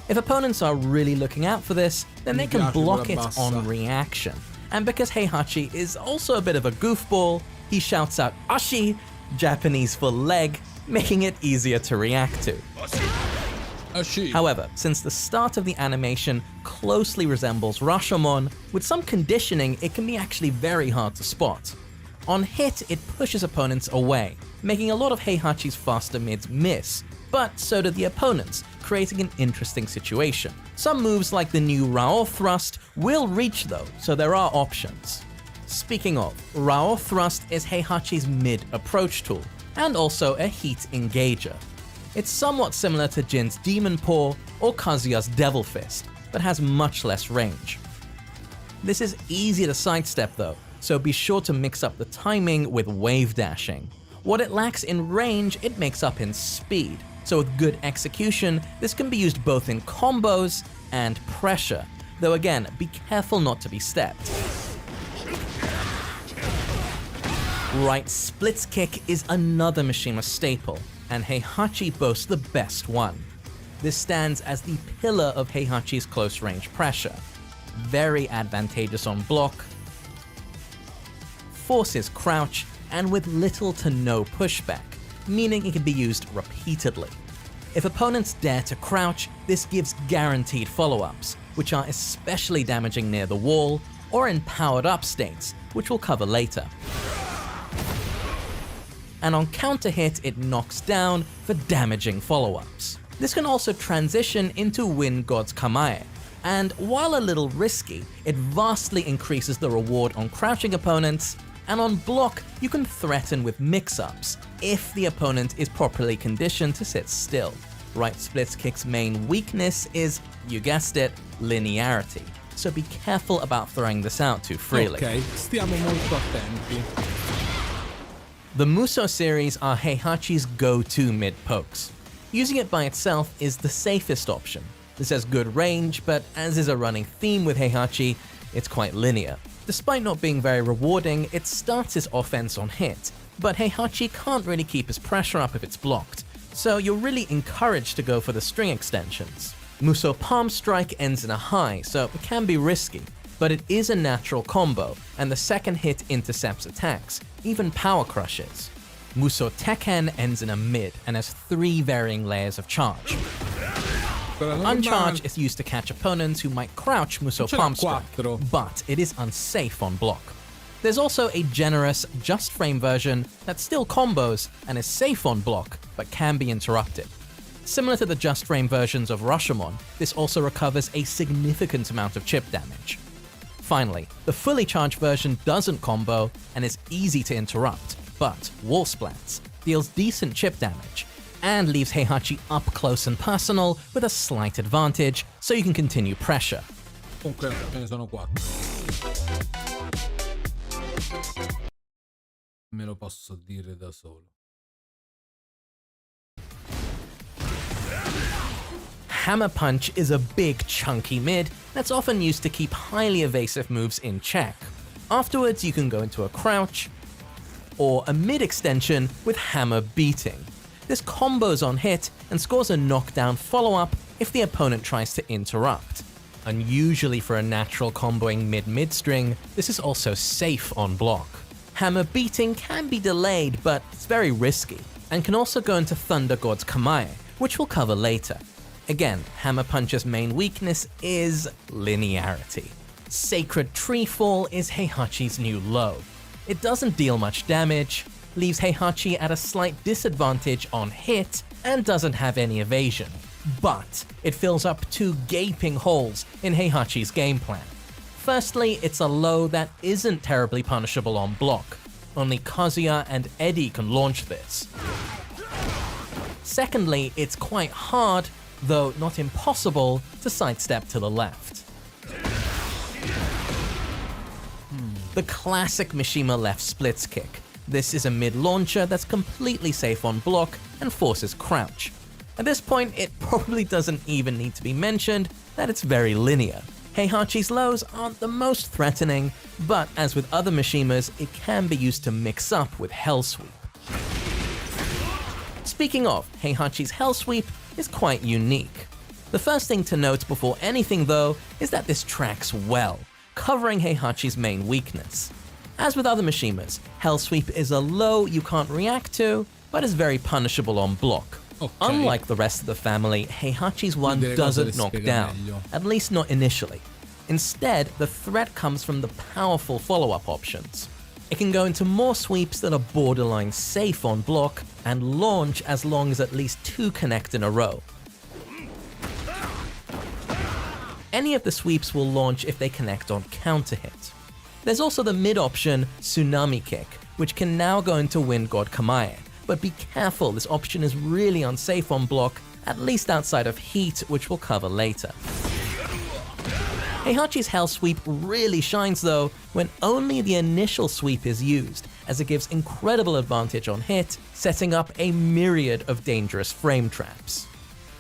If opponents are really looking out for this, then they can block it on reaction. And because Heihachi is also a bit of a goofball, he shouts out Ashi, Japanese for leg, making it easier to react to. However, since the start of the animation closely resembles Rashomon, with some conditioning it can be actually very hard to spot. On hit, it pushes opponents away, making a lot of Heihachi's faster mids miss, but so do the opponents, creating an interesting situation. Some moves like the new Rao thrust will reach though, so there are options. Speaking of, Rao thrust is Heihachi's mid approach tool, and also a heat engager. It's somewhat similar to Jin's Demon Paw or Kazuya's Devil Fist, but has much less range. This is easy to sidestep though, so be sure to mix up the timing with wave dashing. What it lacks in range, it makes up in speed, so with good execution, this can be used both in combos and pressure, though again, be careful not to be stepped. Right splits kick is another Mishima staple, and Heihachi boasts the best one. This stands as the pillar of Heihachi's close-range pressure. Very advantageous on block, forces crouch, and with little to no pushback, meaning it can be used repeatedly. If opponents dare to crouch, this gives guaranteed follow-ups, which are especially damaging near the wall, or in powered-up states, which we'll cover later. And on counter hit, it knocks down for damaging follow-ups. This can also transition into Wind God's Kamae, and while a little risky, it vastly increases the reward on crouching opponents, and on block, you can threaten with mix-ups if the opponent is properly conditioned to sit still. Right splits kick's main weakness is, you guessed it, linearity, so be careful about throwing this out too freely. Ok, stiamo molto attenti. The Muso series are Heihachi's go-to mid-pokes. Using it by itself is the safest option. This has good range, but as is a running theme with Heihachi, it's quite linear. Despite not being very rewarding, it starts his offense on hit, but Heihachi can't really keep his pressure up if it's blocked, so you're really encouraged to go for the string extensions. Muso Palm Strike ends in a high, so it can be risky, but it is a natural combo, and the second hit intercepts attacks, even power crushes. Muso Tekken ends in a mid and has 3 varying layers of charge. Uncharge is used to catch opponents who might crouch Muso Palm Strike, but it is unsafe on block. There's also a generous, just frame version that still combos and is safe on block, but can be interrupted. Similar to the just frame versions of Rashomon, this also recovers a significant amount of chip damage. Finally, the fully charged version doesn't combo and is easy to interrupt, but Wall Splats deals decent chip damage, and leaves Heihachi up close and personal with a slight advantage, so you can continue pressure. Comunque ce ne sono 4. Me lo posso dire da solo. Hammer Punch is a big chunky mid that's often used to keep highly evasive moves in check. Afterwards you can go into a crouch, or a mid extension with Hammer Beating. This combos on hit and scores a knockdown follow-up if the opponent tries to interrupt. Unusually for a natural comboing mid-mid string, this is also safe on block. Hammer Beating can be delayed, but it's very risky, and can also go into Thunder God's Kamae, which we'll cover later. Again, Hammer Punch's main weakness is linearity. Sacred Tree Fall is Heihachi's new low. It doesn't deal much damage, leaves Heihachi at a slight disadvantage on hit, and doesn't have any evasion. But it fills up 2 gaping holes in Heihachi's game plan. Firstly, it's a low that isn't terribly punishable on block. Only Kazuya and Eddie can launch this. Secondly, it's quite hard, though not impossible, to sidestep to the left. The classic Mishima left splits kick. This is a mid-launcher that's completely safe on block and forces crouch. At this point, it probably doesn't even need to be mentioned that it's very linear. Heihachi's lows aren't the most threatening, but as with other Mishimas, it can be used to mix up with Hell Sweep. Speaking of, Heihachi's Hell Sweep is quite unique. The first thing to note before anything though is that this tracks well, covering Heihachi's main weakness. As with other Mishimas, Hell Sweep is a low you can't react to, but is very punishable on block. Okay. Unlike the rest of the family, Heihachi's one doesn't knock down, at least not initially. Instead, the threat comes from the powerful follow-up options. It can go into more sweeps that are borderline safe on block, and launch as long as at least 2 connect in a row. Any of the sweeps will launch if they connect on counter hit. There's also the mid option, Tsunami Kick, which can now go into Wind God Kamae, but be careful, this option is really unsafe on block, at least outside of heat, which we'll cover later. Heihachi's Hell Sweep really shines though when only the initial sweep is used, as it gives incredible advantage on hit, setting up a myriad of dangerous frame traps.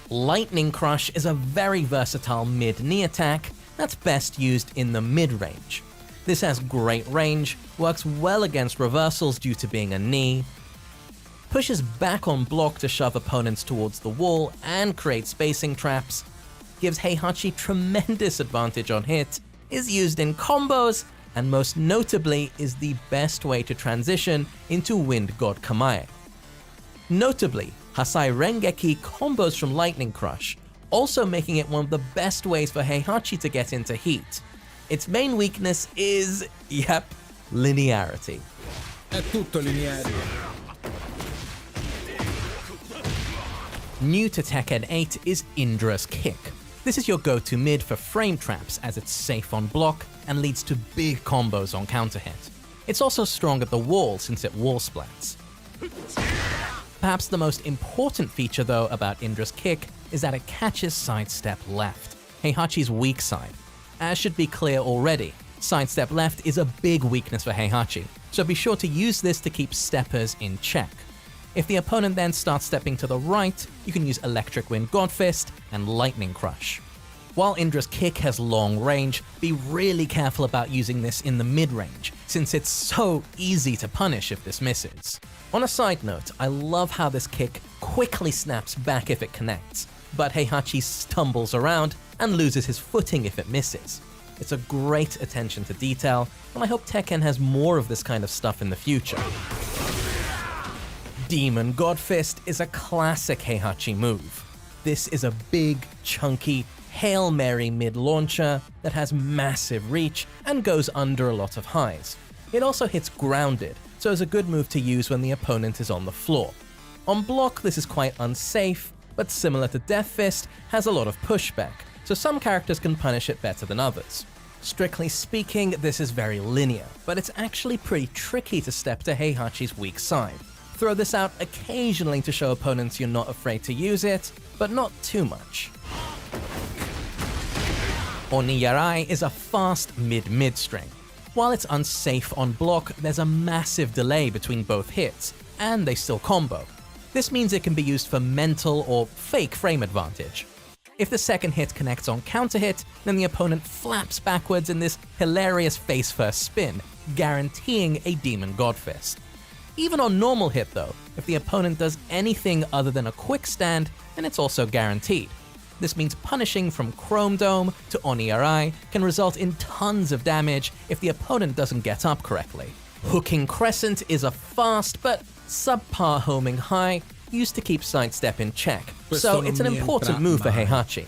Lightning Crush is a very versatile mid-knee attack that's best used in the mid-range. This has great range, works well against reversals due to being a knee, pushes back on block to shove opponents towards the wall and create spacing traps, gives Heihachi tremendous advantage on hit, is used in combos, and most notably is the best way to transition into Wind God Kamae. Notably, Hasai Rengeki combos from Lightning Crush, also making it one of the best ways for Heihachi to get into heat. Its main weakness is, yep, linearity. È tutto lineare. New to Tekken 8 is Indra's Kick. This is your go-to mid for frame traps as it's safe on block and leads to big combos on counter hit. It's also strong at the wall since it wall splats. Perhaps the most important feature though about Indra's Kick is that it catches sidestep left, Heihachi's weak side. As should be clear already, sidestep left is a big weakness for Heihachi, so be sure to use this to keep steppers in check. If the opponent then starts stepping to the right, you can use Electric Wind Godfist and Lightning Crush. While Indra's Kick has long range, be really careful about using this in the mid-range, since it's so easy to punish if this misses. On a side note, I love how this kick quickly snaps back if it connects, but Heihachi stumbles around and loses his footing if it misses. It's a great attention to detail, and I hope Tekken has more of this kind of stuff in the future. Demon Godfist is a classic Heihachi move. This is a big, chunky, Hail Mary mid-launcher that has massive reach and goes under a lot of highs. It also hits grounded, so is a good move to use when the opponent is on the floor. On block, this is quite unsafe, but similar to Death Fist, has a lot of pushback, so some characters can punish it better than others. Strictly speaking, this is very linear, but it's actually pretty tricky to step to Heihachi's weak side. Throw this out occasionally to show opponents you're not afraid to use it, but not too much. Ogni Yarai is a fast mid-mid string. While it's unsafe on block, there's a massive delay between both hits, and they still combo. This means it can be used for mental or fake frame advantage. If the second hit connects on counter hit, then the opponent flaps backwards in this hilarious face-first spin, guaranteeing a Demon Godfist. Even on normal hit though, if the opponent does anything other than a quick stand, then it's also guaranteed. This means punishing from Chrome Dome to Ogni Yarai can result in tons of damage if the opponent doesn't get up correctly. Hooking Crescent is a fast but subpar homing high used to keep sidestep in check, so it's an important move for Heihachi.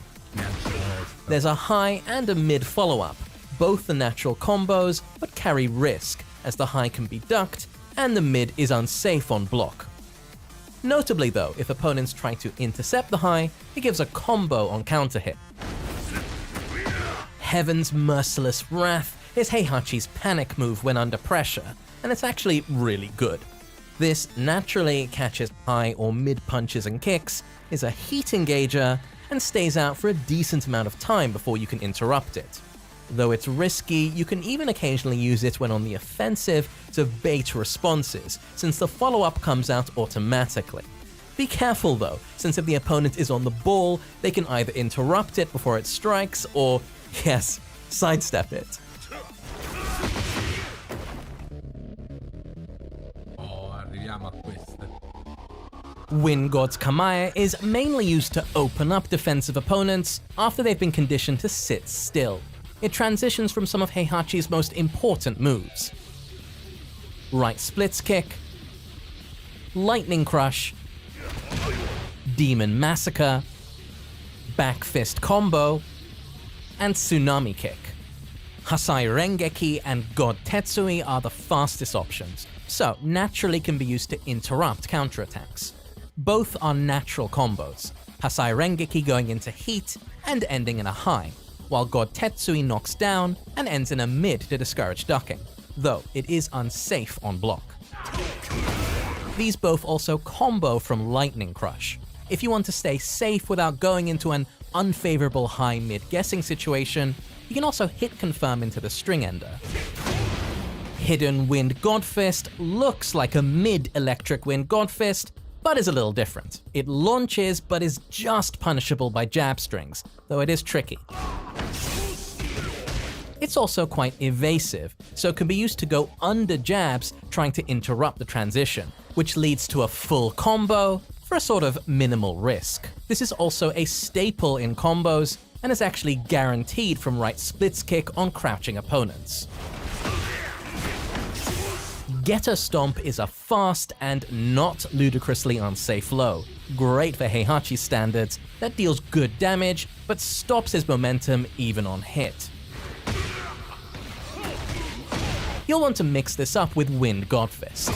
There's a high and a mid follow-up, both the natural combos but carry risk, as the high can be ducked and the mid is unsafe on block. Notably though, if opponents try to intercept the high, it gives a combo on counter hit. Heaven's Merciless Wrath is Heihachi's panic move when under pressure, and it's actually really good. This naturally catches high or mid punches and kicks, is a heat engager, and stays out for a decent amount of time before you can interrupt it. Though it's risky, you can even occasionally use it when on the offensive to bait responses, since the follow-up comes out automatically. Be careful though, since if the opponent is on the ball, they can either interrupt it before it strikes or, yes, sidestep it. Arriviamo a queste. Wind God's Kamae is mainly used to open up defensive opponents after they've been conditioned to sit still. It transitions from some of Heihachi's most important moves. Right Splits Kick, Lightning Crush, Demon Massacre, Back Fist Combo, and Tsunami Kick. Hasai Rengeki and God Tetsui are the fastest options, so naturally can be used to interrupt counterattacks. Both are natural combos, Hasai Rengeki going into heat and ending in a high, while God Tetsui knocks down and ends in a mid to discourage ducking, though it is unsafe on block. These both also combo from Lightning Crush. If you want to stay safe without going into an unfavorable high-mid guessing situation, you can also hit confirm into the string ender. Hidden Wind Godfist looks like a mid-electric Wind Godfist, but is a little different. It launches, but is just punishable by jab strings, though it is tricky. It's also quite evasive, so it can be used to go under jabs trying to interrupt the transition, which leads to a full combo for a sort of minimal risk. This is also a staple in combos, and is actually guaranteed from right splits kick on crouching opponents. Getter Stomp is a fast and not ludicrously unsafe low, great for HEIHACHI standards, that deals good damage, but stops his momentum even on hit. You'll want to mix this up with Wind Godfist.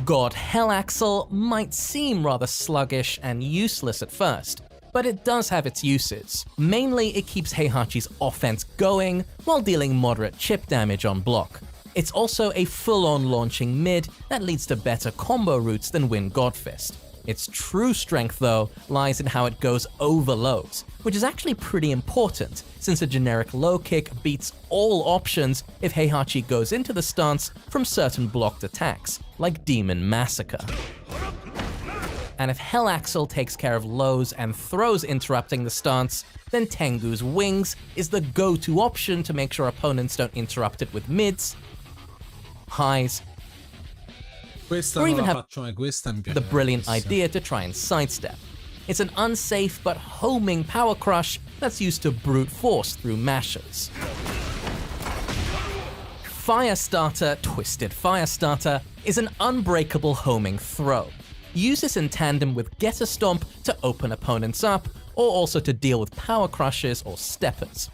God Hellaxle might seem rather sluggish and useless at first, but it does have its uses. Mainly, it keeps HEIHACHI's offense going while dealing moderate chip damage on block. It's also a full-on launching mid that leads to better combo routes than Wind Godfist. Its true strength, though, lies in how it goes over lows, which is actually pretty important, since a generic low kick beats all options if HEIHACHI goes into the stance from certain blocked attacks, like Demon Massacre. And if Hellaxle takes care of lows and throws interrupting the stance, then Tengu's Wings is the go-to option to make sure opponents don't interrupt it with mids, highs, or even have the brilliant idea to try and sidestep. It's an unsafe but homing power crush that's used to brute force through mashers. Firestarter, Twisted Firestarter, is an unbreakable homing throw. Use this in tandem with Getter Stomp to open opponents up, or also to deal with power crushes or steppers.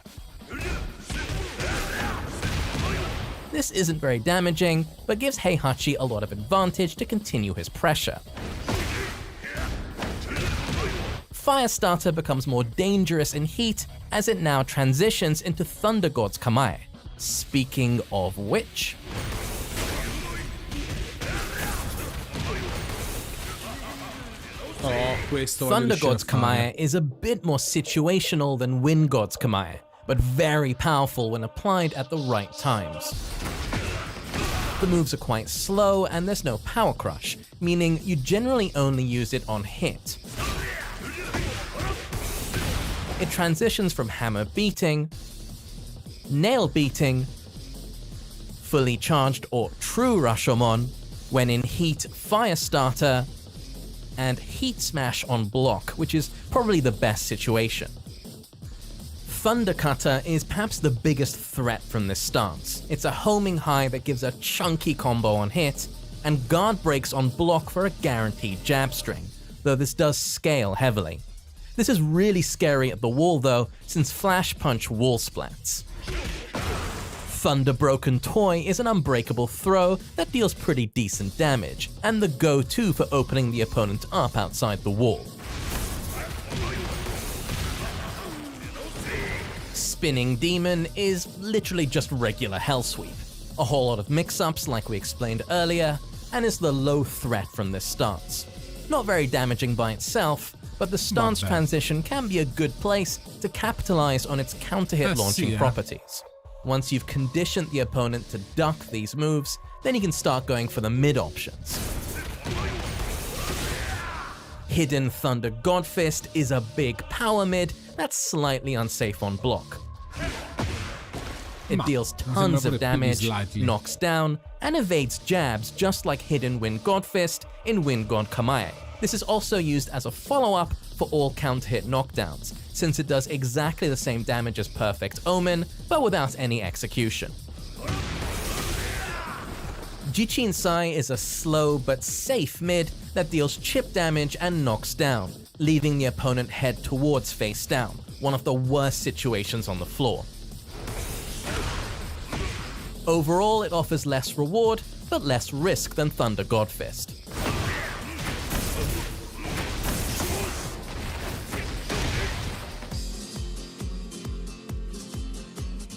This isn't very damaging, but gives HEIHACHI a lot of advantage to continue his pressure. Firestarter becomes more dangerous in heat as it now transitions into Thunder God's Kamae. Speaking of which... Thunder God's Kamae is a bit more situational than Wind God's Kamae, but very powerful when applied at the right times. The moves are quite slow and there's no power crush, meaning you generally only use it on hit. It transitions from hammer beating, nail beating, fully charged or true Rashomon, when in heat Firestarter, and heat smash on block, which is probably the best situation. Thunder Cutter is perhaps the biggest threat from this stance. It's a homing high that gives a chunky combo on hit, and guard breaks on block for a guaranteed jab string, though this does scale heavily. This is really scary at the wall though, since Flash Punch wall splats. Thunder Broken Toy is an unbreakable throw that deals pretty decent damage, and the go-to for opening the opponent up outside the wall. Spinning Demon is literally just regular Hell Sweep. A whole lot of mix-ups like we explained earlier, and is the low threat from this stance. Not very damaging by itself, but the stance transition can be a good place to capitalize on its counter-hit launching properties. Once you've conditioned the opponent to duck these moves, then you can start going for the mid options. Hidden Thunder Godfist is a big power mid that's slightly unsafe on block. It deals tons of damage, knocks down, and evades jabs just like Hidden Wind Godfist in Wind God Kamae. This is also used as a follow-up for all counter-hit knockdowns, since it does exactly the same damage as Perfect Omen, but without any execution. Jichin Sai is a slow but safe mid that deals chip damage and knocks down, leaving the opponent head towards face down, one of the worst situations on the floor. Overall, it offers less reward, but less risk than Thunder Godfist.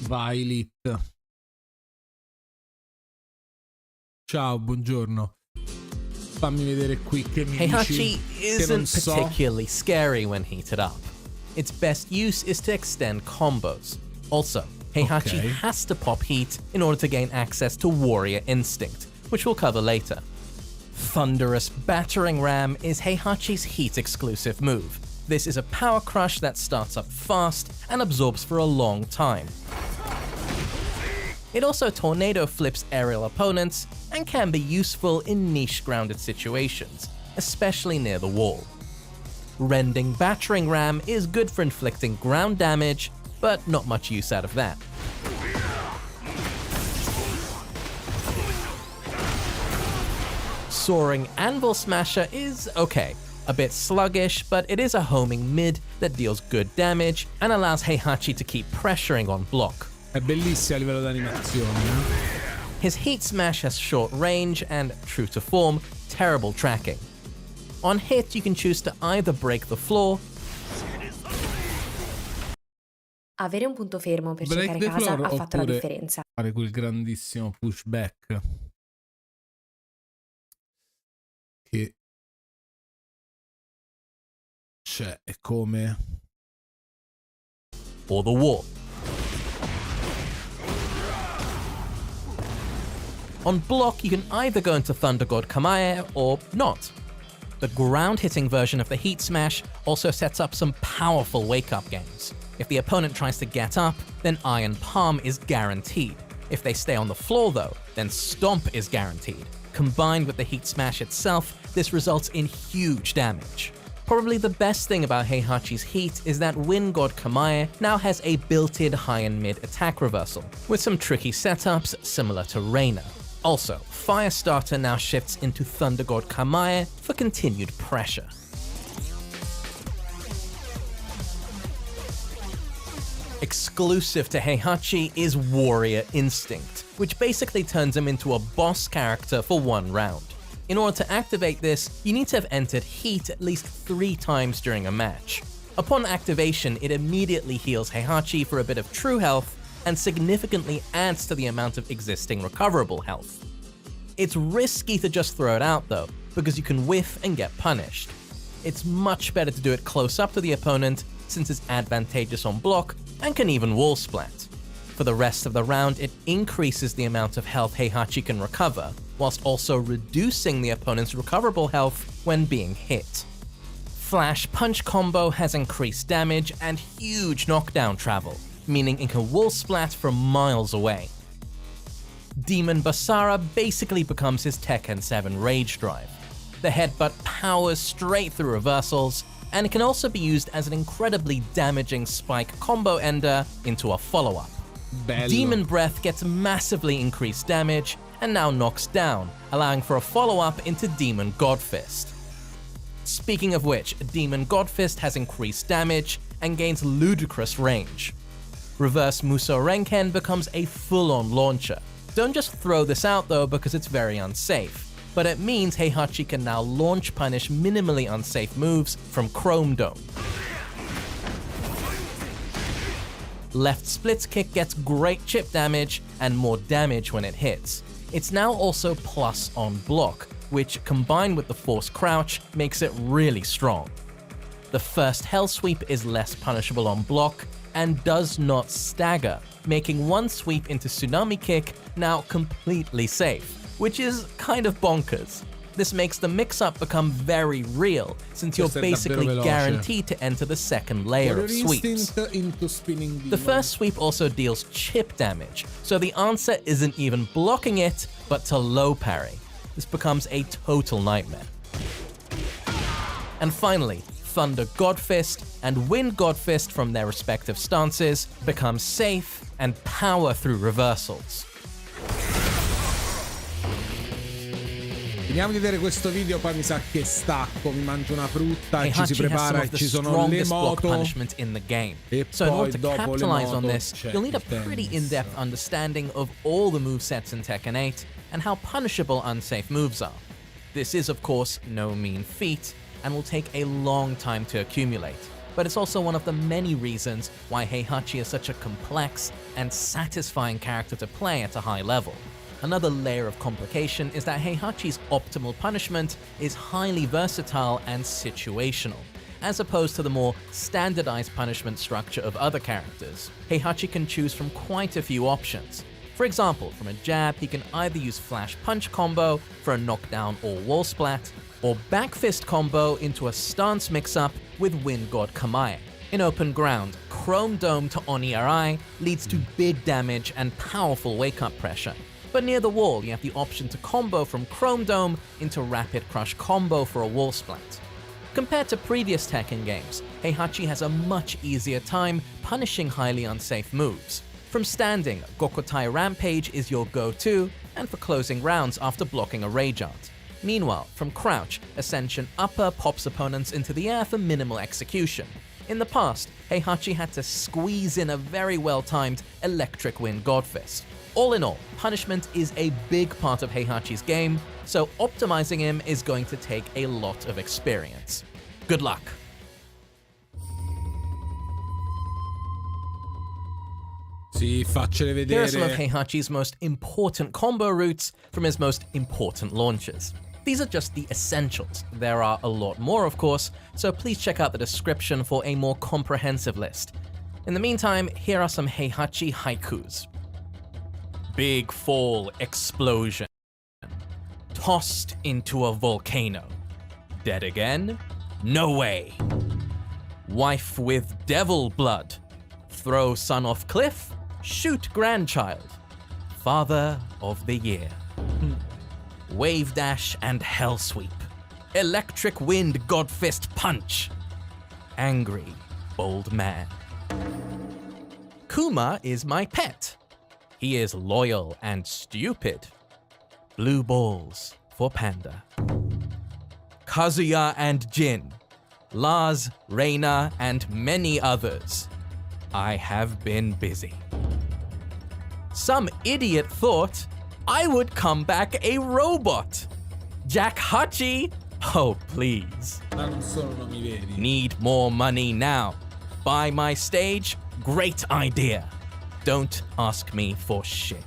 Vai, Elite. Ciao, buongiorno. Fammi vedere qui che mi Heihachi dici che non isn't so. particularly scary when heated up. Its best use is to extend combos. Also, Heihachi Okay. has to pop heat in order to gain access to Warrior Instinct, which we'll cover later. Thunderous Battering Ram is Heihachi's heat-exclusive move. This is a power crush that starts up fast and absorbs for a long time. It also tornado flips aerial opponents and can be useful in niche grounded situations, especially near the wall. Rending Battering Ram is good for inflicting ground damage, but not much use out of that. Soaring Anvil Smasher is okay. A bit sluggish, but it is a homing mid that deals good damage and allows Heihachi to keep pressuring on block. È bellissima a livello di animazione. His Heat Smash has short range and, true to form, terrible tracking. On hit, you can choose to either break the floor, Avere un punto fermo per Break cercare the casa floor ha fatto la oppure differenza. fare quel grandissimo pushback che c'è, è come or the wall. On block, you can either go into Thunder God Kamae or not. The ground-hitting version of the Heat Smash also sets up some powerful wake-up games. If the opponent tries to get up, then Iron Palm is guaranteed. If they stay on the floor though, then Stomp is guaranteed. Combined with the Heat Smash itself, this results in huge damage. Probably the best thing about Heihachi's Heat is that Wind God Kamae now has a built-in high and mid attack reversal, with some tricky setups similar to Reina. Also, Firestarter now shifts into Thunder God Kamae for continued pressure. Exclusive to Heihachi is Warrior Instinct, which basically turns him into a boss character for one round. In order to activate this, you need to have entered Heat at least 3 times during a match. Upon activation, it immediately heals Heihachi for a bit of true health and significantly adds to the amount of existing recoverable health. It's risky to just throw it out though, because you can whiff and get punished. It's much better to do it close up to the opponent since it's advantageous on block and can even wall splat. For the rest of the round, it increases the amount of health Heihachi can recover, whilst also reducing the opponent's recoverable health when being hit. Flash Punch combo has increased damage and huge knockdown travel, meaning it can wall splat from miles away. Demon Basara basically becomes his Tekken 7 Rage Drive. The headbutt powers straight through reversals, and it can also be used as an incredibly damaging spike combo ender into a follow-up. bello. Demon Breath gets massively increased damage and now knocks down, allowing for a follow-up into Demon Godfist. Speaking of which, Demon Godfist has increased damage and gains ludicrous range. Reverse Muso Renken becomes a full-on launcher. Don't just throw this out though because it's very unsafe, but it means Heihachi can now launch punish minimally unsafe moves from Chrome Dome. Left Splits Kick gets great chip damage and more damage when it hits. It's now also plus on block, which combined with the Force Crouch makes it really strong. The first Hell Sweep is less punishable on block and does not stagger, making one sweep into Tsunami Kick now completely safe, which is kind of bonkers. This makes the mix-up become very real, since you're Questo è basically davvero veloce. guaranteed to enter the second layer of Warrior sweeps. Instinct into Spinning Demon. The first sweep also deals chip damage, so the answer isn't even blocking it, but to low parry. This becomes a total nightmare. And finally, Thunder Godfist and Wind Godfist from their respective stances become safe and power through reversals. Finiamo di vedere questo video, poi mi sa che stacco, mi mangio una frutta e ci si Heihachi has some prepara of e the ci sono le strongest block moto. punishment in the game. E So in poi order to dopo le capitalize on moto this, c'è you'll need a il pretty tennis. in-depth understanding of all the movesets in Tekken 8 and how punishable unsafe moves are. This is of course no mean feat and will take a long time to accumulate, but it's also one of the many reasons why Heihachi is such a complex and satisfying character to play at a high level. Another layer of complication is that Heihachi's optimal punishment is highly versatile and situational, as opposed to the more standardized punishment structure of other characters. Heihachi can choose from quite a few options. For example, from a jab, he can either use flash punch combo for a knockdown or wall splat, or back fist combo into a stance mix-up with Wind God Kamae. In open ground, Chrome Dome to Oni Arai leads to big damage and powerful wake-up pressure. But near the wall, you have the option to combo from Chrome Dome into Rapid Crush combo for a wall splat. Compared to previous Tekken games, Heihachi has a much easier time punishing highly unsafe moves. From standing, Gokotai Rampage is your go-to, and for closing rounds after blocking a Rage Art. Meanwhile, from crouch, Ascension Upper pops opponents into the air for minimal execution. In the past, Heihachi had to squeeze in a very well-timed Electric Wind Godfist. All in all, punishment is a big part of Heihachi's game, so optimizing him is going to take a lot of experience. Good luck! Sì, faccele vedere. Here are some of Heihachi's most important combo routes from his most important launches. These are just the essentials. There are a lot more, of course, so please check out the description for a more comprehensive list. In the meantime, here are some Heihachi haikus. Big fall explosion. Tossed into a volcano. Dead again? No way. Wife with devil blood. Throw son off cliff. Shoot grandchild. Father of the year. Wave dash and hell sweep. Electric wind godfist punch. Angry old man. Kuma is my pet. He is loyal and stupid. Blue balls for Panda. Kazuya and Jin. Lars, Reina, and many others. I have been busy. Some idiot thought I would come back a robot. Jack Hachi? Oh, please. Ma non sono nomi veri. Need more money now. Buy my stage? Great idea. Don't ask me for shit.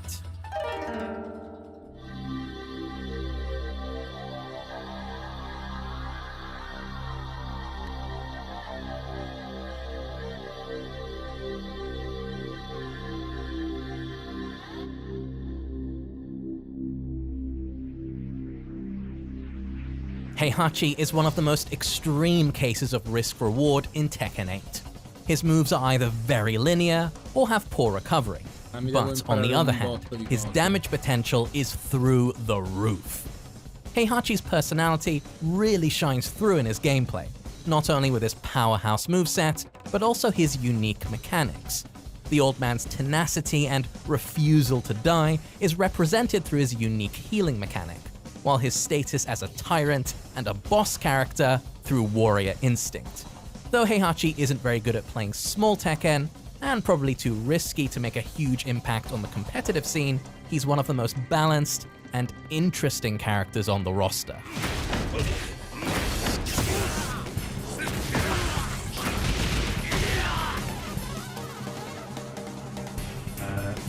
Heihachi is one of the most extreme cases of risk-reward in Tekken 8. His moves are either very linear or have poor recovery, but on the other hand, his damage potential is through the roof. Heihachi's personality really shines through in his gameplay, not only with his powerhouse moveset, but also his unique mechanics. The old man's tenacity and refusal to die is represented through his unique healing mechanic, while his status as a tyrant and a boss character through warrior instinct. Though Heihachi isn't very good at playing small Tekken, and probably too risky to make a huge impact on the competitive scene, he's one of the most balanced and interesting characters on the roster.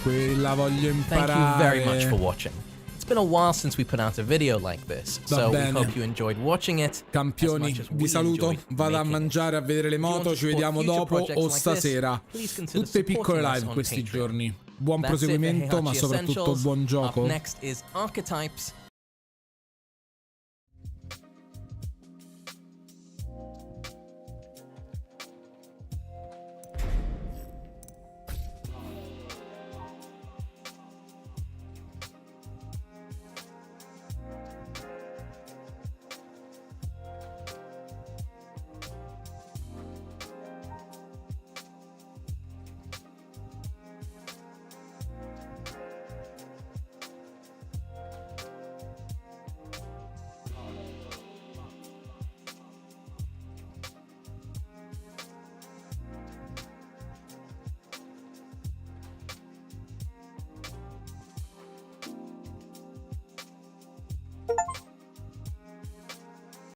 Quella voglio imparare. Thank you very much for watching. It's been a while since we put out a video like this, so we hope you enjoyed watching it. Campioni, vi saluto, vado a mangiare, a vedere le moto, ci vediamo dopo o stasera. Tutte piccole live questi giorni. Buon proseguimento, ma soprattutto buon gioco. Up next is Archetypes.